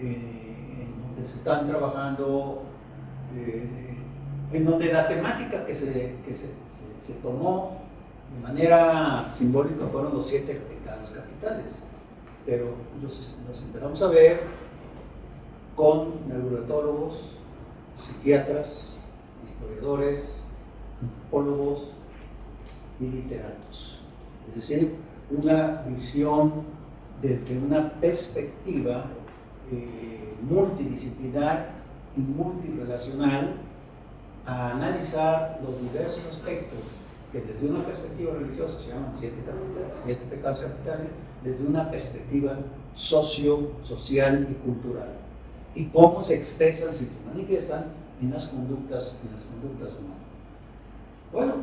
D: en donde se están trabajando, en donde la temática que se tomó de manera simbólica fueron los 7 pecados capitales, pero los empezamos a ver con neuroetólogos, psiquiatras, historiadores, antropólogos y literatos. Es decir, una visión desde una perspectiva multidisciplinar y multirelacional a analizar los diversos aspectos que desde una perspectiva religiosa se llaman 7 pecados capitales, desde una perspectiva social y cultural, y cómo se expresan, si se manifiestan en las conductas humanas. Bueno,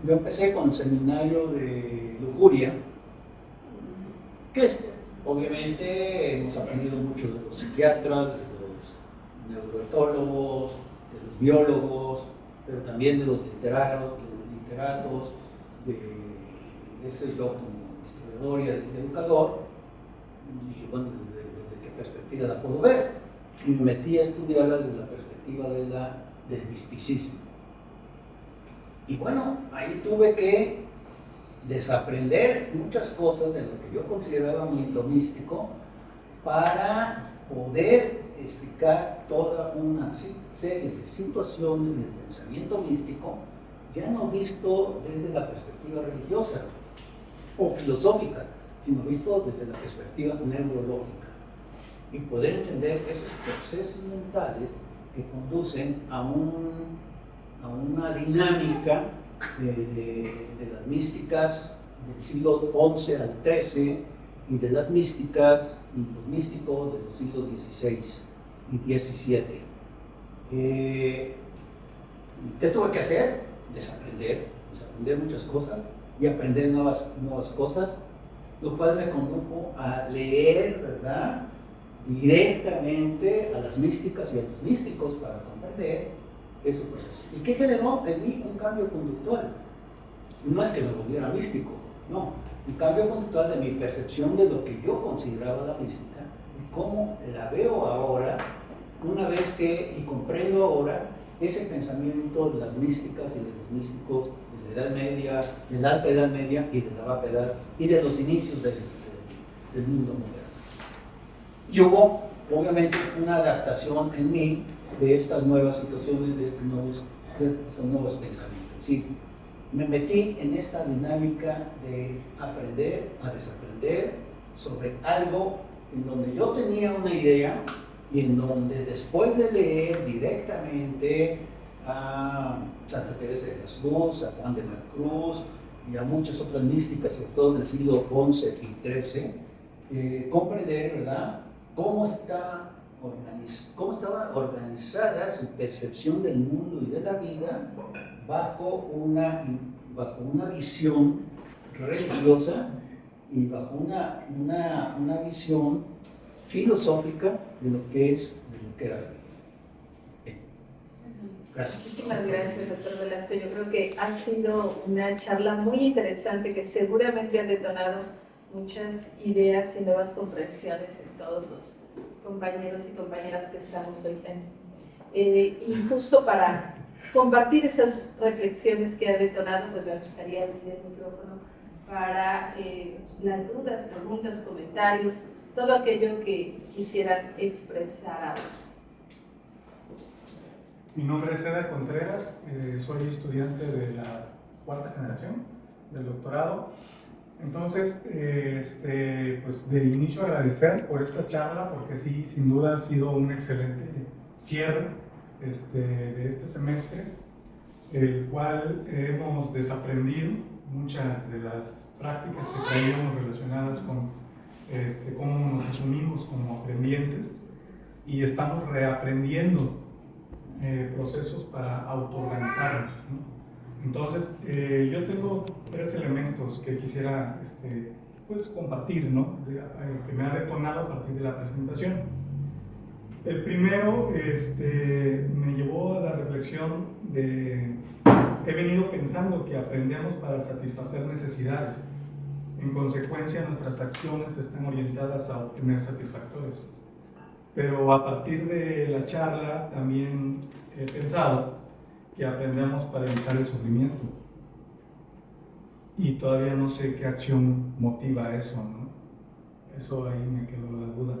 D: yo empecé con el seminario de lujuria, que obviamente hemos aprendido mucho de los psiquiatras, de los neuroetólogos, de los biólogos, pero también de los literatos, yo como historiador y educador. Y dije, bueno, ¿desde qué perspectiva la puedo ver? Y me metí a estudiarla desde la perspectiva del misticismo. Y bueno, ahí tuve que desaprender muchas cosas de lo que yo consideraba lo místico para poder explicar toda una serie de situaciones del pensamiento místico, ya no visto desde la perspectiva religiosa o filosófica, sino visto desde la perspectiva neurológica, y poder entender esos procesos mentales que conducen a una dinámica de las místicas del siglo XI al XIII y de las místicas y los místicos de los siglos XVI y XVII. ¿Qué tuve que hacer? Desaprender muchas cosas y aprender nuevas cosas, lo cual me condujo a leer, ¿verdad?, directamente a las místicas y a los místicos para comprender esos procesos. ¿Y qué generó en mí un cambio conductual? No es que me volviera místico, no, un cambio conductual de mi percepción de lo que yo consideraba la mística y cómo la veo ahora, una vez que, y comprendo ahora, ese pensamiento de las místicas y de los místicos de la Edad Media, de la Alta Edad Media y de la Baja Edad y de los inicios del mundo moderno. Y hubo, obviamente, una adaptación en mí de estas nuevas situaciones, de estos nuevos pensamientos. Sí, me metí en esta dinámica de aprender a desaprender sobre algo en donde yo tenía una idea y en donde después de leer directamente a Santa Teresa de Jesús, a Juan de la Cruz y a muchas otras místicas, sobre todo del siglo XI y XIII, comprender, ¿verdad?, cómo estaba organizada su percepción del mundo y de la vida bajo una visión religiosa y bajo una visión filosófica de lo que era la vida. Gracias.
C: Muchísimas gracias, doctor Velasco. Yo creo que ha sido una charla muy interesante que seguramente ha detonado muchas ideas y nuevas comprensiones en todos los compañeros y compañeras que estamos hoy y justo para compartir esas reflexiones que ha detonado, pues me gustaría abrir el micrófono para las dudas, preguntas, comentarios, todo aquello que quisieran expresar ahora.
F: Mi nombre es Eder Contreras, soy estudiante de la 4ª generación del doctorado. Entonces, pues de inicio agradecer por esta charla, porque sí, sin duda ha sido un excelente cierre de este semestre, el cual hemos desaprendido muchas de las prácticas que traíamos relacionadas con cómo nos asumimos como aprendientes, y estamos reaprendiendo procesos para autoorganizarnos, ¿no? Entonces, yo tengo 3 elementos que quisiera pues, compartir, ¿no? Que me ha detonado a partir de la presentación. El primero me llevó a la reflexión de, he venido pensando que aprendemos para satisfacer necesidades. En consecuencia, nuestras acciones están orientadas a obtener satisfactores. Pero a partir de la charla también he pensado que aprendemos para evitar el sufrimiento. Y todavía no sé qué acción motiva eso, ¿no? Eso ahí me quedó la duda.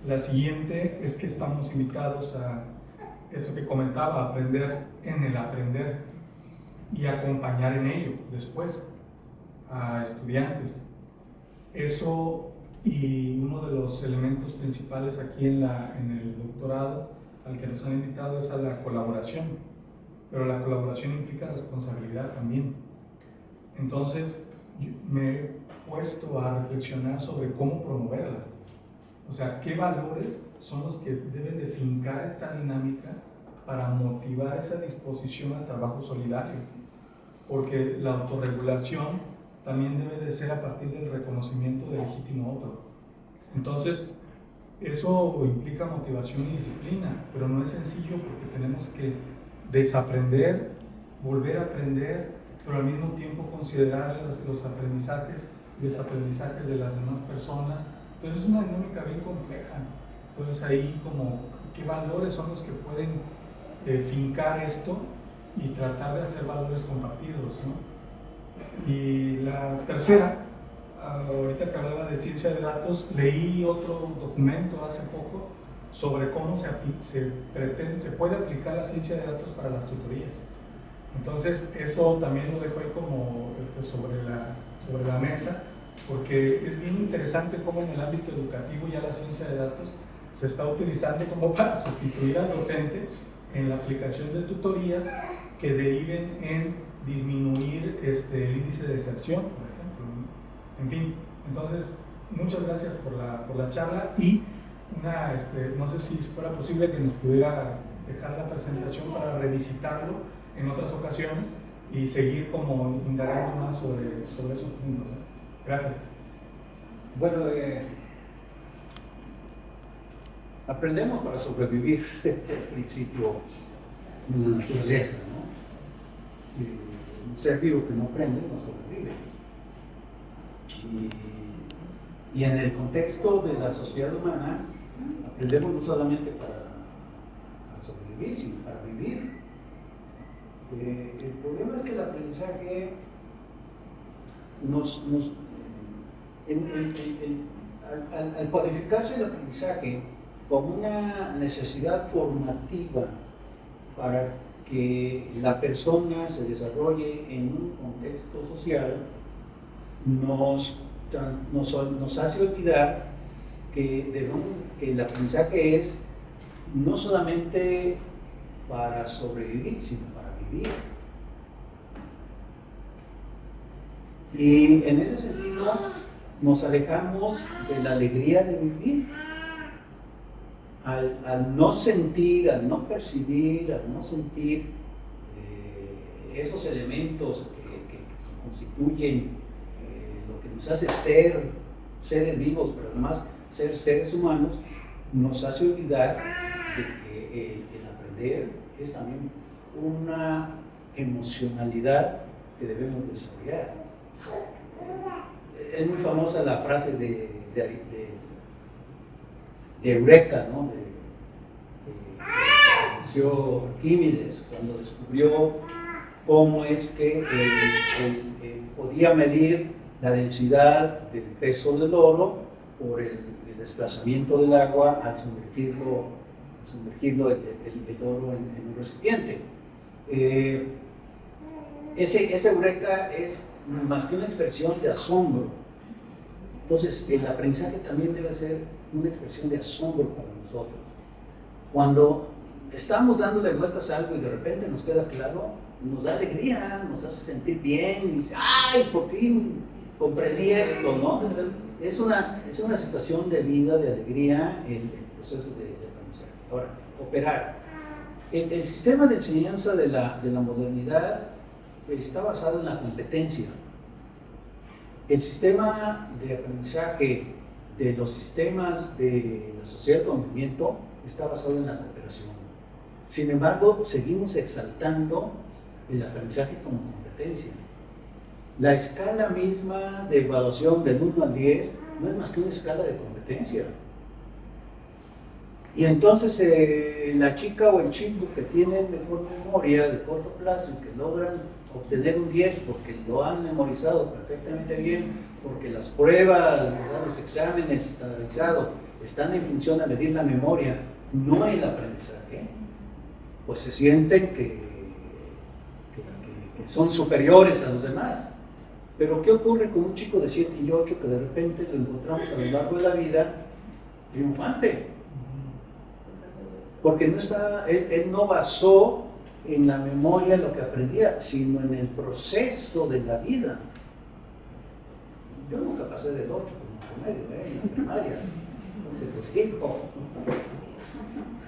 F: La siguiente es que estamos invitados a esto que comentaba, a aprender en el aprender y acompañar en ello después a estudiantes. Eso, y uno de los elementos principales aquí en el doctorado al que nos han invitado es a la colaboración, pero la colaboración implica responsabilidad también. Entonces me he puesto a reflexionar sobre cómo promoverla, o sea, qué valores son los que deben de fincar esta dinámica para motivar esa disposición al trabajo solidario, porque la autorregulación también debe de ser a partir del reconocimiento del legítimo otro. Entonces, eso implica motivación y disciplina, pero no es sencillo porque tenemos que desaprender, volver a aprender, pero al mismo tiempo considerar los aprendizajes y desaprendizajes de las demás personas. Entonces es una dinámica bien compleja. Entonces ahí como qué valores son los que pueden fincar esto y tratar de hacer valores compartidos, ¿no? Y la tercera, ahorita que hablaba de ciencia de datos, leí otro documento hace poco sobre cómo se puede aplicar la ciencia de datos para las tutorías. Entonces eso también lo dejo ahí como sobre la mesa, porque es bien interesante cómo en el ámbito educativo ya la ciencia de datos se está utilizando como para sustituir al docente en la aplicación de tutorías que deriven en disminuir el índice de deserción, por ejemplo. En fin, entonces, muchas gracias por la charla y no sé si fuera posible que nos pudiera dejar la presentación para revisitarlo en otras ocasiones y seguir como indagando más sobre esos puntos. Gracias.
D: Bueno, aprendemos para sobrevivir, el principio de la naturaleza, ¿no? el ser vivo que no aprende no sobrevive. Y en el contexto de la sociedad humana, aprendemos no solamente para sobrevivir, sino para vivir. El problema es que el aprendizaje al codificarse el aprendizaje como una necesidad formativa para que la persona se desarrolle en un contexto social, nos hace olvidar que el aprendizaje es no solamente para sobrevivir, sino para vivir. Y en ese sentido nos alejamos de la alegría de vivir. Al no sentir, al no percibir, al no sentir esos elementos que constituyen lo que nos hace ser seres vivos, pero además ser seres humanos, nos hace olvidar de que el aprender es también una emocionalidad que debemos desarrollar. Es muy famosa la frase de Eureka, ¿no? Que conoció Arquímedes cuando descubrió cómo es que podía medir la densidad del peso del oro por el desplazamiento del agua al sumergirlo el oro en un recipiente. Ese Eureka es más que una expresión de asombro. Entonces, el aprendizaje también debe ser una expresión de asombro para nosotros. Cuando estamos dándole vueltas a algo y de repente nos queda claro, nos da alegría, nos hace sentir bien, y dice, ¡ay, por fin comprendí esto!, ¿no? Es una situación de vida, de alegría, el proceso de aprendizaje. Ahora, operar. El sistema de enseñanza de la modernidad está basado en la competencia. El sistema de aprendizaje de los sistemas de la sociedad de conocimiento está basado en la cooperación. Sin embargo, seguimos exaltando el aprendizaje como competencia. La escala misma de evaluación del 1 al 10 no es más que una escala de competencia. Y entonces la chica o el chico que tienen mejor memoria de corto plazo y que logran obtener un 10 porque lo han memorizado perfectamente bien, porque las pruebas, los exámenes estandarizados están en función de medir la memoria, no el aprendizaje, pues se sienten que son superiores a los demás. Pero ¿qué ocurre con un chico de 7 y 8 que de repente lo encontramos a lo largo de la vida triunfante? Porque él no basó en la memoria lo que aprendía, sino en el proceso de la vida. Yo nunca pasé del 8 como promedio, en la primaria.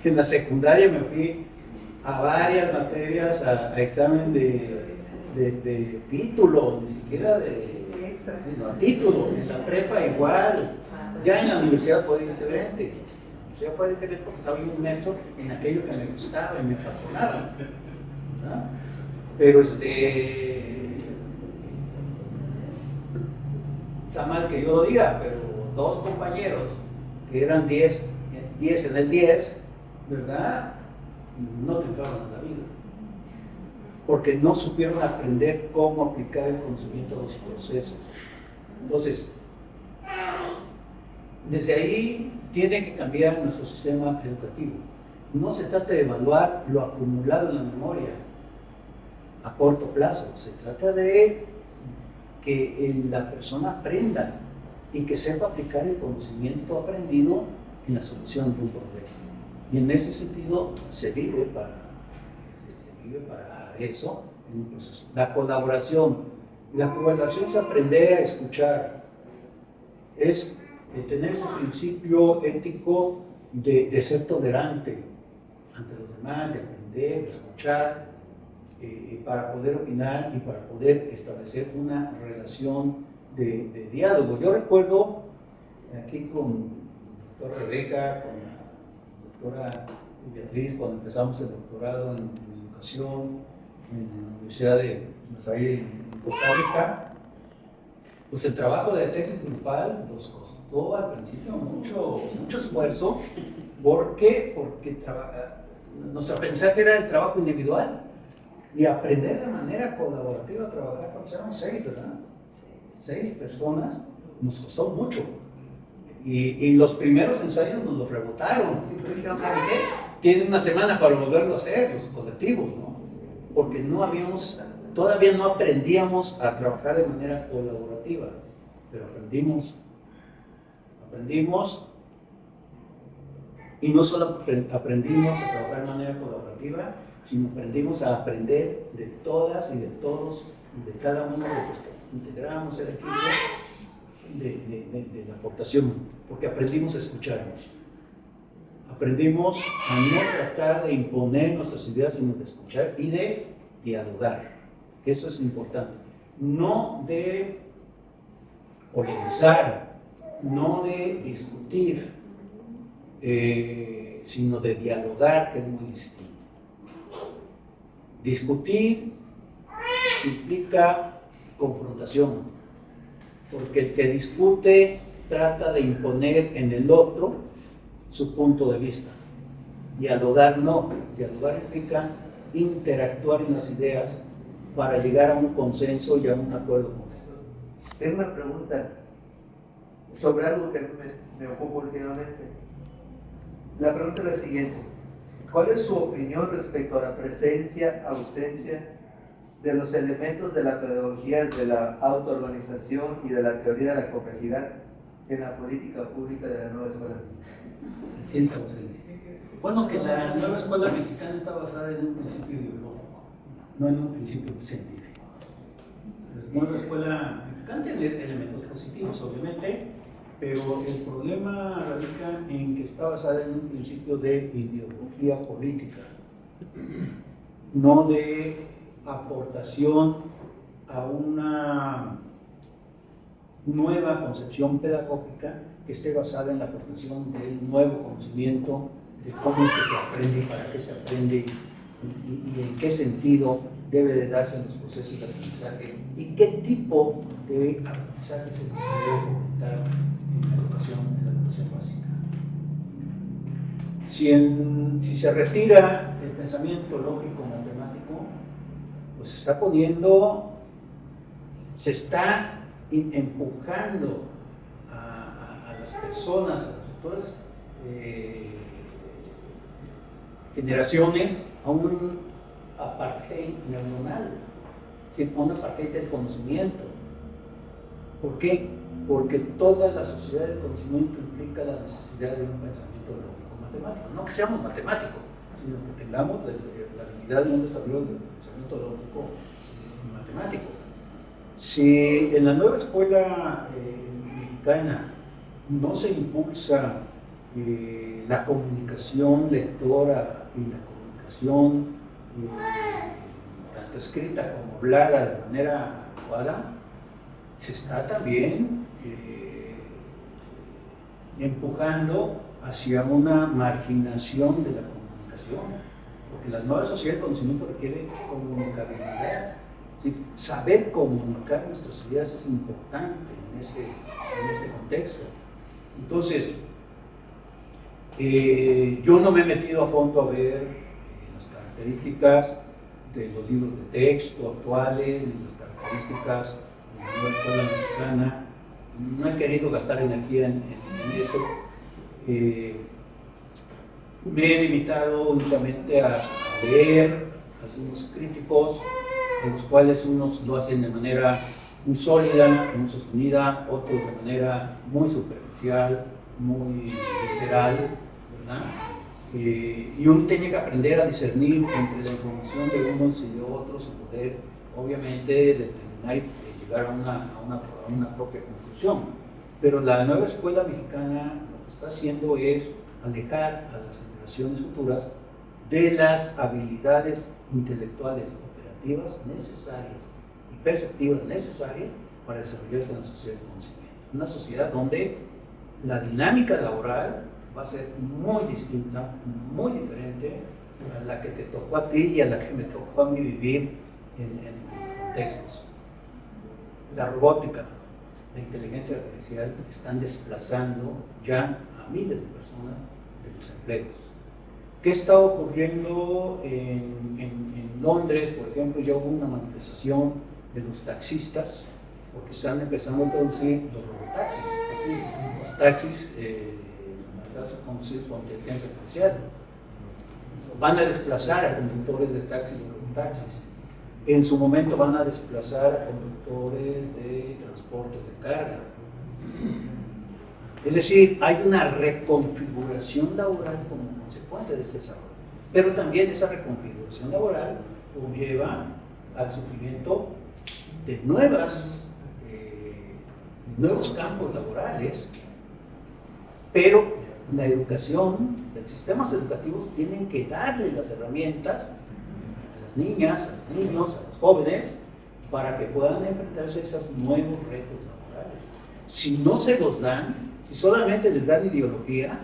D: En la secundaria me fui a varias materias a examen de título, ni siquiera título. En la prepa igual, ya en la universidad fue diferente. O sea, puede creer porque estaba yo inmerso en aquello que me gustaba y me fascinaba, ¿no? Pero está mal que yo lo diga, pero dos compañeros que eran 10 en el 10, ¿verdad? No triunfaron en la vida, porque no supieron aprender cómo aplicar el conocimiento a los procesos. Entonces, desde ahí tiene que cambiar nuestro sistema educativo. No se trata de evaluar lo acumulado en la memoria a corto plazo, se trata de que la persona aprenda y que sepa aplicar el conocimiento aprendido en la solución de un problema. Y en ese sentido se vive para eso en un proceso. La colaboración es aprender a escuchar, es tener ese principio ético de ser tolerante ante los demás, de aprender, de escuchar, para poder opinar y para poder establecer una relación de diálogo. Yo recuerdo aquí con la doctora Rebeca, con la doctora Beatriz, cuando empezamos el doctorado en educación, en la Universidad de Massaí en Costa Rica, pues el trabajo de tesis grupal nos costó al principio mucho esfuerzo. ¿Por qué? Porque nuestro aprendizaje era el trabajo individual y aprender de manera colaborativa a trabajar cuando éramos 6, ¿verdad? 6 personas, nos costó mucho. Y los primeros ensayos nos los rebotaron. Y dijeron, ¿saben qué? Tienen una semana para volverlo a hacer, los colectivos, ¿no? Porque todavía no aprendíamos a trabajar de manera colaborativa, pero aprendimos, y no solo aprendimos a trabajar de manera colaborativa, sino aprendimos a aprender de todas y de todos, y de cada uno de los que integramos el equipo, de la aportación, porque aprendimos a escucharnos. Aprendimos a no tratar de imponer nuestras ideas, sino de escuchar y de dialogar, que eso es importante. No de polemizar, no de discutir, sino de dialogar, que es muy distinto. Discutir implica confrontación, porque el que discute trata de imponer en el otro su punto de vista. Dialogar no, dialogar implica interactuar en las ideas para llegar a un consenso y a un acuerdo.
G: Tengo una pregunta sobre algo que me ocupa últimamente. La pregunta es la siguiente: ¿cuál es su opinión respecto a la presencia, ausencia de los elementos de la pedagogía de la autoorganización y de la teoría de la complejidad en la política pública de la nueva escuela?
D: Ciencia o ausencia. Bueno, que la nueva escuela mexicana está basada en un principio ideológico, no en un principio científico. La nueva escuela mexicana tiene elementos positivos, obviamente, pero el problema radica en que está basada en un principio de ideología política, no de aportación a una nueva concepción pedagógica que esté basada en la aportación del nuevo conocimiento, de cómo es que se aprende y para qué se aprende y en qué sentido debe de darse en los procesos de aprendizaje y qué tipo de aprendizaje se debe fomentar en la educación básica. Si se retira el pensamiento lógico matemático, pues se está empujando a las personas, a las futuras generaciones a un apartheid neuronal, a un apartheid del conocimiento. ¿Por qué? Porque toda la sociedad del conocimiento implica la necesidad de un pensamiento lógico matemático. No que seamos matemáticos, sino que tengamos la habilidad de un desarrollo del pensamiento lógico matemático. Si en la nueva escuela mexicana no se impulsa la comunicación lectora y la comunicación tanto escrita como hablada de manera adecuada, se está también empujando hacia una marginación de la comunicación, porque la nueva sociedad del conocimiento requiere comunicabilidad. ¿Sí? Saber comunicar nuestras ideas es importante en este contexto. Entonces, yo no me he metido a fondo a ver las características de los libros de texto actuales, ni las características de la nueva escuela mexicana. No he querido gastar energía en eso. Me he limitado únicamente a leer algunos críticos, de los cuales unos lo hacen de manera muy sólida, muy sostenida, otros de manera muy superficial, muy visceral, ¿verdad? Y uno tiene que aprender a discernir entre la información de unos y de otros y poder, obviamente, determinar y llegar a una propia conclusión. Pero la nueva escuela mexicana lo que está haciendo es alejar a las generaciones futuras de las habilidades intelectuales operativas necesarias y perceptivas necesarias para desarrollarse en la sociedad del conocimiento. Una sociedad donde la dinámica laboral va a ser muy distinta, muy diferente a la que te tocó a ti y a la que me tocó a mí vivir en los contextos. La robótica, la inteligencia artificial están desplazando ya a miles de personas de los empleos. ¿Qué está ocurriendo en Londres? Por ejemplo, ya hubo una manifestación de los taxistas porque están empezando a introducir los robotaxis, los taxis mandados a conducir con inteligencia artificial. Van a desplazar a conductores de taxis y robotaxis. En su momento van a desplazar a conductores de transportes de carga. Es decir, hay una reconfiguración laboral como consecuencia de este desarrollo. Pero también esa reconfiguración laboral conlleva al surgimiento de nuevos campos laborales, pero la educación, los sistemas educativos tienen que darle las herramientas a las niñas, a los niños, a los jóvenes, para que puedan enfrentarse a esos nuevos retos laborales. Si no se los dan, si solamente les dan ideología,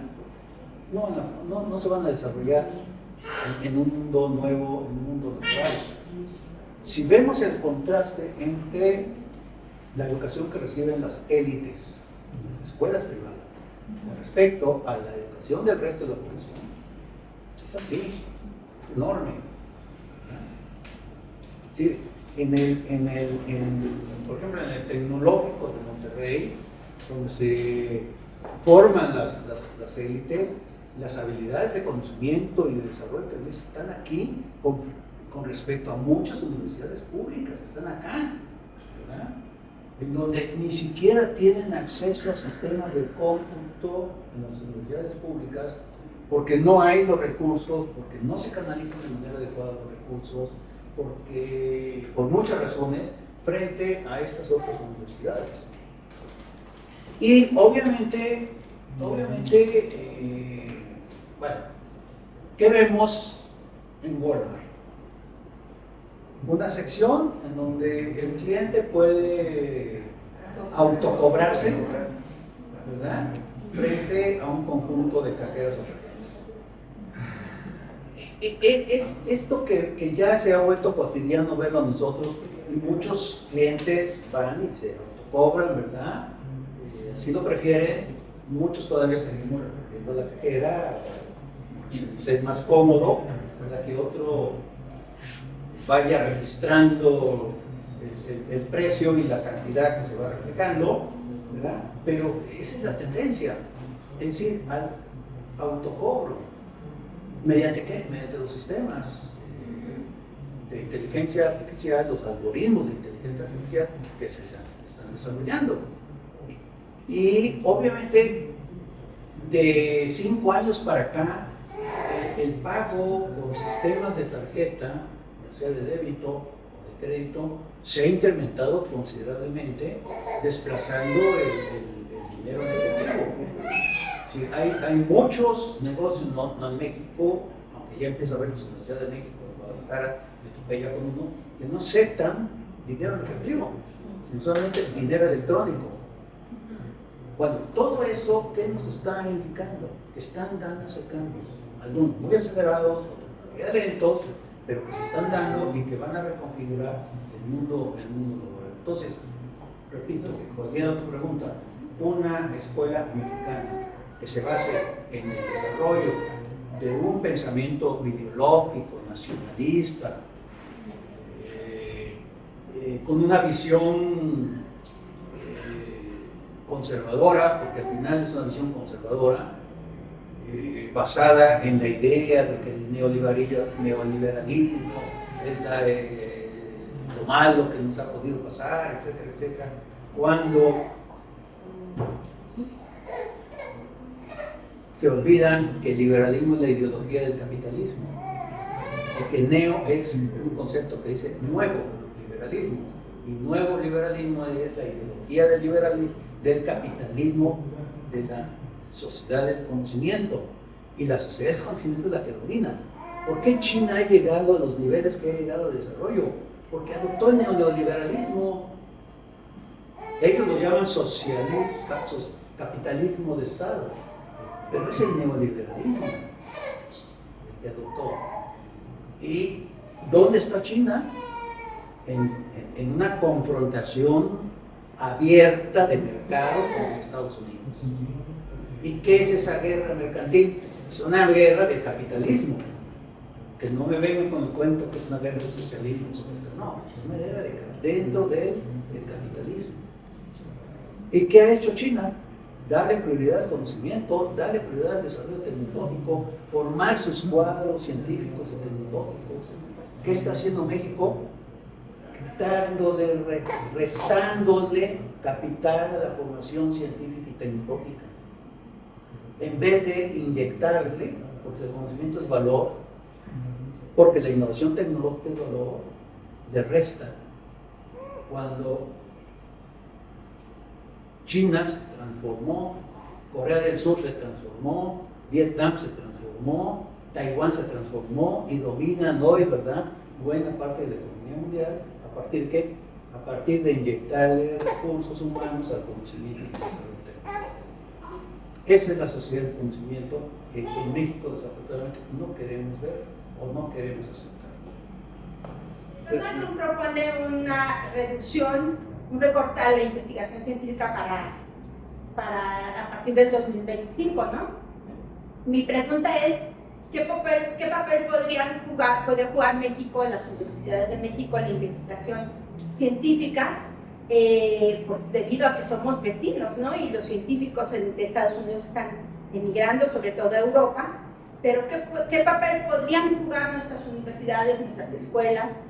D: no se van a desarrollar en un mundo nuevo, en un mundo laboral. Si vemos el contraste entre la educación que reciben las élites en las escuelas privadas con respecto a la educación del resto de la población, es así, es enorme. Sí, por ejemplo, en el Tecnológico de Monterrey, donde se forman las élites, las habilidades de conocimiento y de desarrollo también están aquí con respecto a muchas universidades públicas, están acá, ¿verdad? En donde ni siquiera tienen acceso a sistemas de cómputo en las universidades públicas, porque no hay los recursos, porque no se canalizan de manera adecuada los recursos, porque por muchas razones, frente a estas otras universidades. Y obviamente, bueno, ¿qué vemos en Walmart? Una sección en donde el cliente puede autocobrarse, ¿verdad? Frente a un conjunto de cajeras o cajeros. Es esto que ya se ha vuelto cotidiano verlo a nosotros, y muchos clientes van y se autocobran, ¿verdad? Si lo prefieren, muchos todavía seguimos recorriendo la cajera, ser más cómodo, para que otro vaya registrando el precio y la cantidad que se va reflejando, ¿verdad? Pero esa es la tendencia, es decir, al autocobro. ¿Mediante qué? Mediante los sistemas de inteligencia artificial, los algoritmos de inteligencia artificial que se están desarrollando. Y obviamente de 5 años para acá, el pago con sistemas de tarjeta, ya sea de débito o de crédito, se ha incrementado considerablemente, desplazando el dinero en efectivo. Sí, hay muchos negocios, no en México, aunque ya empieza a verlos en la Ciudad de México, en Guadalajara, en Tepeyac con uno, que no aceptan dinero en efectivo, sino solamente dinero electrónico. Bueno, todo eso, ¿qué nos está indicando? Que están dándose cambios, algunos muy acelerados, otros todavía lentos, pero que se están dando y que van a reconfigurar el mundo laboral. Entonces, repito, volviendo a tu pregunta, una escuela mexicana que se base en el desarrollo de un pensamiento ideológico, nacionalista, con una visión conservadora, porque al final es una visión conservadora, basada en la idea de que el neoliberalismo es lo malo que nos ha podido pasar, etcétera, etcétera, cuando se olvidan que el liberalismo es la ideología del capitalismo, porque neo es un concepto que dice nuevo liberalismo, y nuevo liberalismo es la ideología del liberalismo, del capitalismo, de la sociedad del conocimiento, y la sociedad del conocimiento es la que domina. ¿Por qué China ha llegado a los niveles que ha llegado de desarrollo? Porque adoptó el neoliberalismo. Ellos lo llaman capitalismo de Estado, pero es el neoliberalismo el que adoptó. ¿Y dónde está China? En una confrontación abierta de mercado con los Estados Unidos. ¿Y qué es esa guerra mercantil? Es una guerra del capitalismo. Que no me vengan con el cuento que es una guerra del socialismo. No, es una guerra dentro del capitalismo. ¿Y qué ha hecho China? Darle prioridad al conocimiento, darle prioridad al desarrollo tecnológico, formar sus cuadros científicos y tecnológicos. ¿Qué está haciendo México? Restándole capital a la formación científica y tecnológica. En vez de inyectarle, porque el conocimiento es valor, porque la innovación tecnológica es valor, le resta. Cuando China se transformó, Corea del Sur se transformó, Vietnam se transformó, Taiwán se transformó y dominan hoy, ¿verdad?, buena parte de la economía mundial. ¿A partir de qué? A partir de inyectarle recursos humanos al conocimiento y al desarrollo tecnológico. Esa es la sociedad del conocimiento que en México desafortunadamente no queremos ver o no queremos aceptar.
H: Donald Trump propone una reducción, un recorte a la investigación científica para a partir del 2025, ¿no? Mi pregunta es, ¿qué papel podría jugar México en las universidades de México en la investigación científica? Pues debido a que somos vecinos, ¿no? Y los científicos de Estados Unidos están emigrando, sobre todo a Europa, pero ¿qué papel podrían jugar nuestras universidades, nuestras escuelas,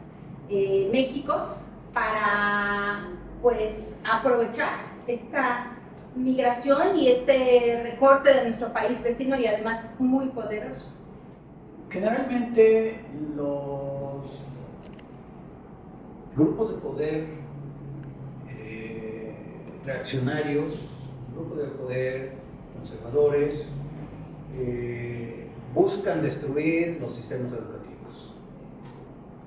H: México, para pues aprovechar esta migración y este recorte de nuestro país vecino y además muy poderoso?
D: Generalmente los grupos de poder reaccionarios, grupos de poder conservadores, buscan destruir los sistemas educativos,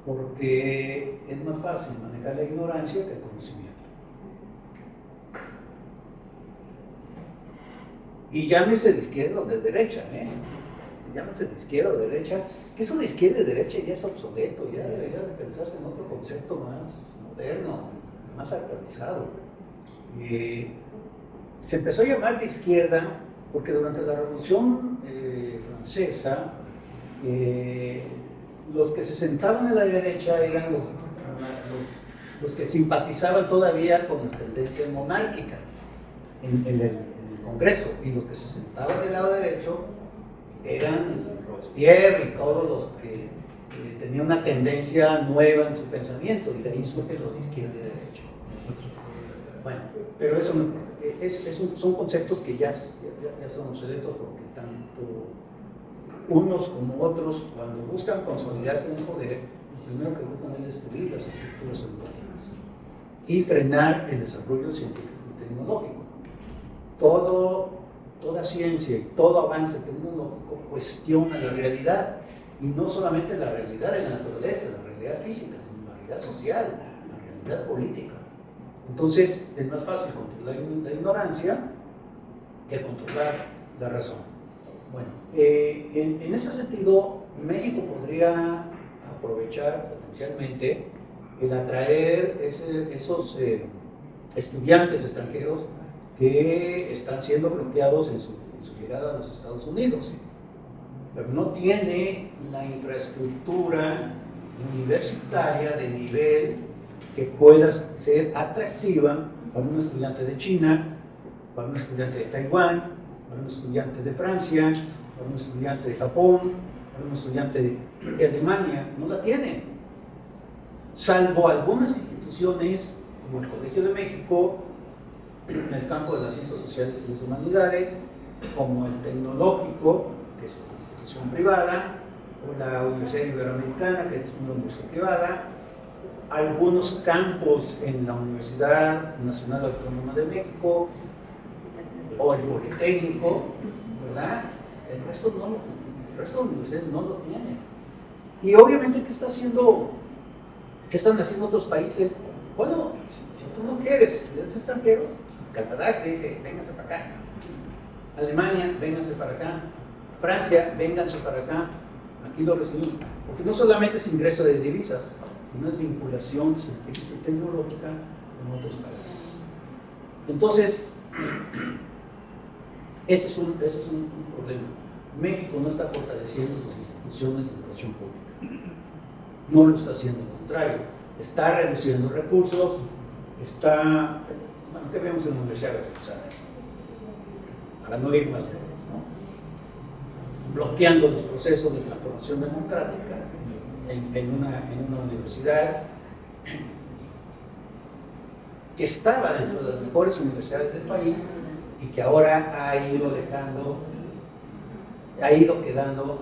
D: porque es más fácil manejar la ignorancia que el conocimiento. Y llámese de izquierda o de derecha, llámese de izquierda o de derecha, que eso de izquierda y de derecha ya es obsoleto, ya debería de pensarse en otro concepto más moderno, más actualizado. Se empezó a llamar de izquierda porque durante la Revolución Francesa los que se sentaban a la derecha eran los que simpatizaban todavía con las tendencias monárquicas en el Congreso, y los que se sentaban del lado derecho eran Robespierre y todos los que tenían una tendencia nueva en su pensamiento, y de ahí surgen los de izquierda y derecha. Bueno, pero eso son conceptos que ya son obsoletos, porque tanto unos como otros, cuando buscan consolidarse en el poder, lo primero que buscan es destruir las estructuras educativas y frenar el desarrollo científico y tecnológico. Toda ciencia y todo avance tecnológico cuestiona la realidad, y no solamente la realidad de la naturaleza, la realidad física, sino la realidad social, la realidad política. Entonces es más fácil controlar la ignorancia que controlar la razón. Bueno, en ese sentido, México podría aprovechar potencialmente el atraer esos estudiantes extranjeros que están siendo bloqueados en su llegada a los Estados Unidos, pero no tiene la infraestructura universitaria de nivel que pueda ser atractiva para un estudiante de China, para un estudiante de Taiwán, para un estudiante de Francia, para un estudiante de Japón, para un estudiante de Alemania. No la tiene, salvo algunas instituciones como el Colegio de México en el campo de las ciencias sociales y las humanidades, como el Tecnológico, que es una institución privada, o la Universidad Iberoamericana, que es una universidad privada, algunos campos en la Universidad Nacional Autónoma de México, o el Politécnico, ¿verdad? El resto de universidades no lo tienen. Y obviamente, ¿qué están haciendo otros países? Bueno, si tú no quieres estudiantes extranjeros, Canadá te dice, vénganse para acá. Alemania, vénganse para acá. Francia, vénganse para acá. Aquí lo recibimos. Porque no solamente es ingreso de divisas, sino es vinculación científica y tecnológica con otros países. Entonces, ese es un problema. México no está fortaleciendo sus instituciones de educación pública. No lo está haciendo, al contrario. Está reduciendo recursos, está, bueno, ¿qué vemos en la Universidad de Veracruz? Para no ir más lejos, ¿no? Bloqueando los procesos de transformación democrática en una universidad que estaba dentro de las mejores universidades del país y que ahora ha ido quedando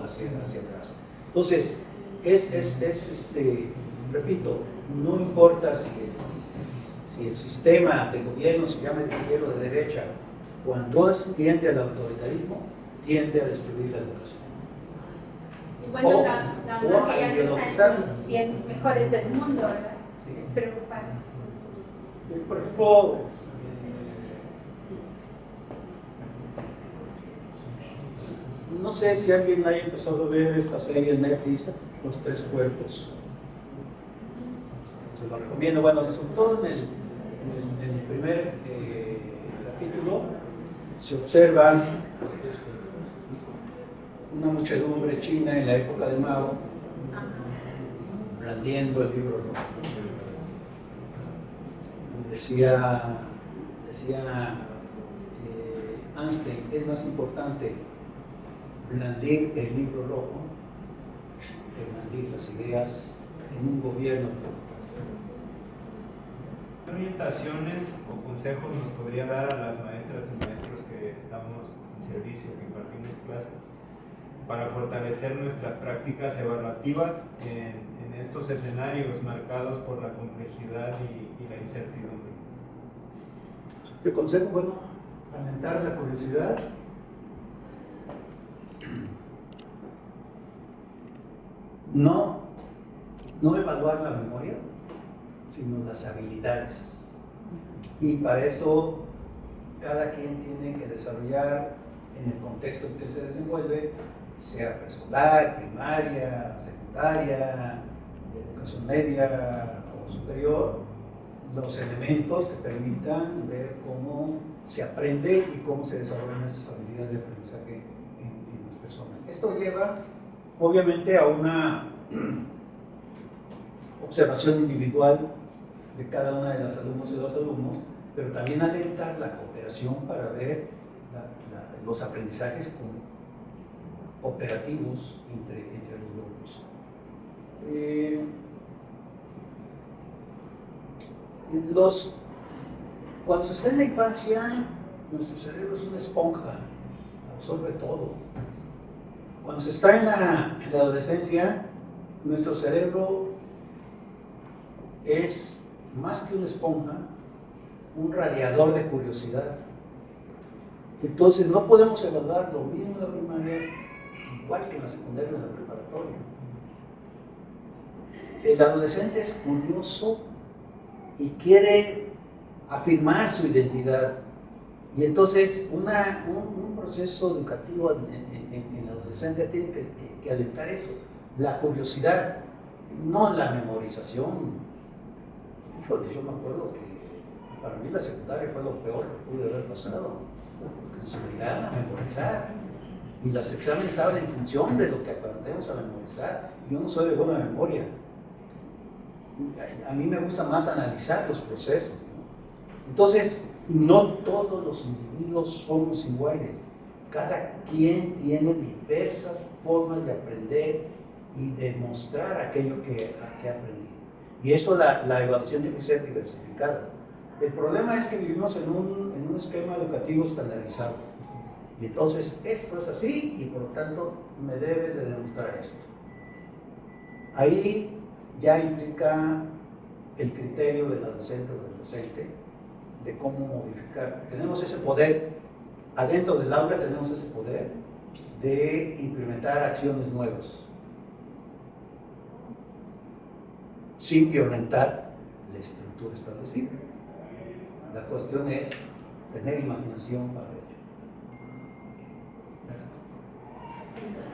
D: hacia atrás. Entonces, repito, no importa si el sistema de gobierno se llama de izquierda o de derecha, cuando tiende al autoritarismo, tiende a destruir la educación.
H: Y bueno, la
D: o
H: UNAM
D: a
H: ya no está
D: ideologizarnos.
H: en los 100 mejores del mundo, ¿verdad?
D: Sí.
H: Es preocupante.
D: Por ejemplo, no sé si alguien haya empezado a ver esta serie en Netflix, Los Tres Cuerpos. Se lo recomiendo. Bueno, sobre todo en el primer capítulo se observa una muchedumbre china en la época de Mao blandiendo el libro rojo. Decía Einstein, es más importante blandir el libro rojo que blandir las ideas en un gobierno autoritario.
I: ¿Qué orientaciones o consejos nos podría dar a las maestras y maestros que estamos en servicio, que impartimos clases, para fortalecer nuestras prácticas evaluativas en estos escenarios marcados por la complejidad y la incertidumbre?
D: ¿Qué consejo? Bueno, aumentar la curiosidad, no evaluar la memoria, sino las habilidades. Y para eso cada quien tiene que desarrollar en el contexto en que se desenvuelve, sea preescolar, primaria, secundaria, educación media o superior, los elementos que permitan ver cómo se aprende y cómo se desarrollan esas habilidades de aprendizaje en las personas. Esto lleva obviamente a una observación individual de cada una de las alumnas y los alumnos, pero también alentar la cooperación para ver los aprendizajes operativos entre los grupos. Cuando se está en la infancia, nuestro cerebro es una esponja, absorbe todo. Cuando se está en la adolescencia, nuestro cerebro es más que una esponja, un radiador de curiosidad. Entonces no podemos evaluar lo mismo en la primaria, igual que en la secundaria o en la preparatoria. El adolescente es curioso y quiere afirmar su identidad. Y entonces un proceso educativo en la adolescencia tiene que alentar eso, la curiosidad, no la memorización. Híjole, yo me acuerdo que para mí la secundaria fue lo peor que pude haber pasado, porque nos obligaban a memorizar. Y los exámenes estaban en función de lo que aprendemos a memorizar. Yo no soy de buena memoria. A mí me gusta más analizar los procesos, ¿no? Entonces, no todos los individuos somos iguales. Cada quien tiene diversas formas de aprender y demostrar aquello que ha aprendido. Y eso la evaluación tiene que ser diversificada. El problema es que vivimos en un esquema educativo estandarizado. Y entonces, esto es así y por lo tanto me debes de demostrar esto. Ahí ya implica el criterio del docente o del docente de cómo modificar. Tenemos ese poder, adentro del aula tenemos ese poder de implementar acciones nuevas, sin violentar la estructura establecida. La cuestión es tener imaginación para ello.
I: Gracias.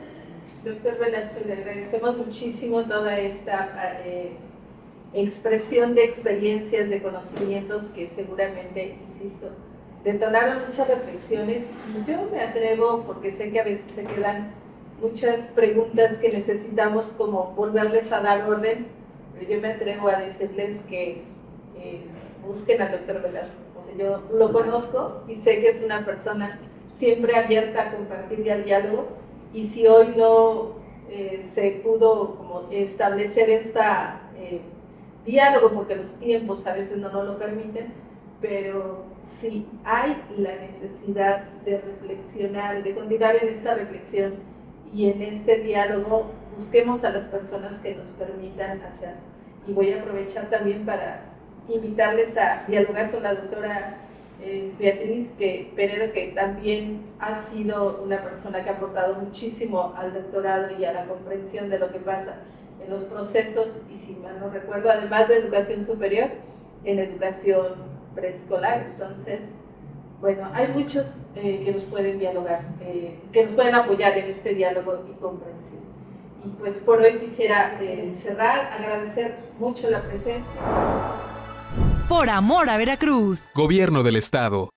C: Doctor Velasco, le agradecemos muchísimo toda esta expresión de experiencias, de conocimientos que seguramente, insisto, detonaron muchas reflexiones, y yo me atrevo, porque sé que a veces se quedan muchas preguntas que necesitamos como volverles a dar orden, pero yo me atrevo a decirles que busquen al doctor Velasco. O sea, yo lo conozco y sé que es una persona siempre abierta a compartir y al diálogo, y si hoy no se pudo como establecer diálogo, porque los tiempos a veces no nos lo permiten, pero si hay la necesidad de reflexionar, de continuar en esta reflexión y en este diálogo, busquemos a las personas que nos permitan hacerlo. Y voy a aprovechar también para invitarles a dialogar con la doctora Beatriz Peredo, que también ha sido una persona que ha aportado muchísimo al doctorado y a la comprensión de lo que pasa en los procesos, y si mal no recuerdo, además de educación superior, en educación preescolar. Entonces, bueno, hay muchos que nos pueden dialogar, que nos pueden apoyar en este diálogo y comprensión. Y pues por hoy quisiera cerrar, agradecer mucho la presencia.
J: Por amor a Veracruz.
K: Gobierno del Estado.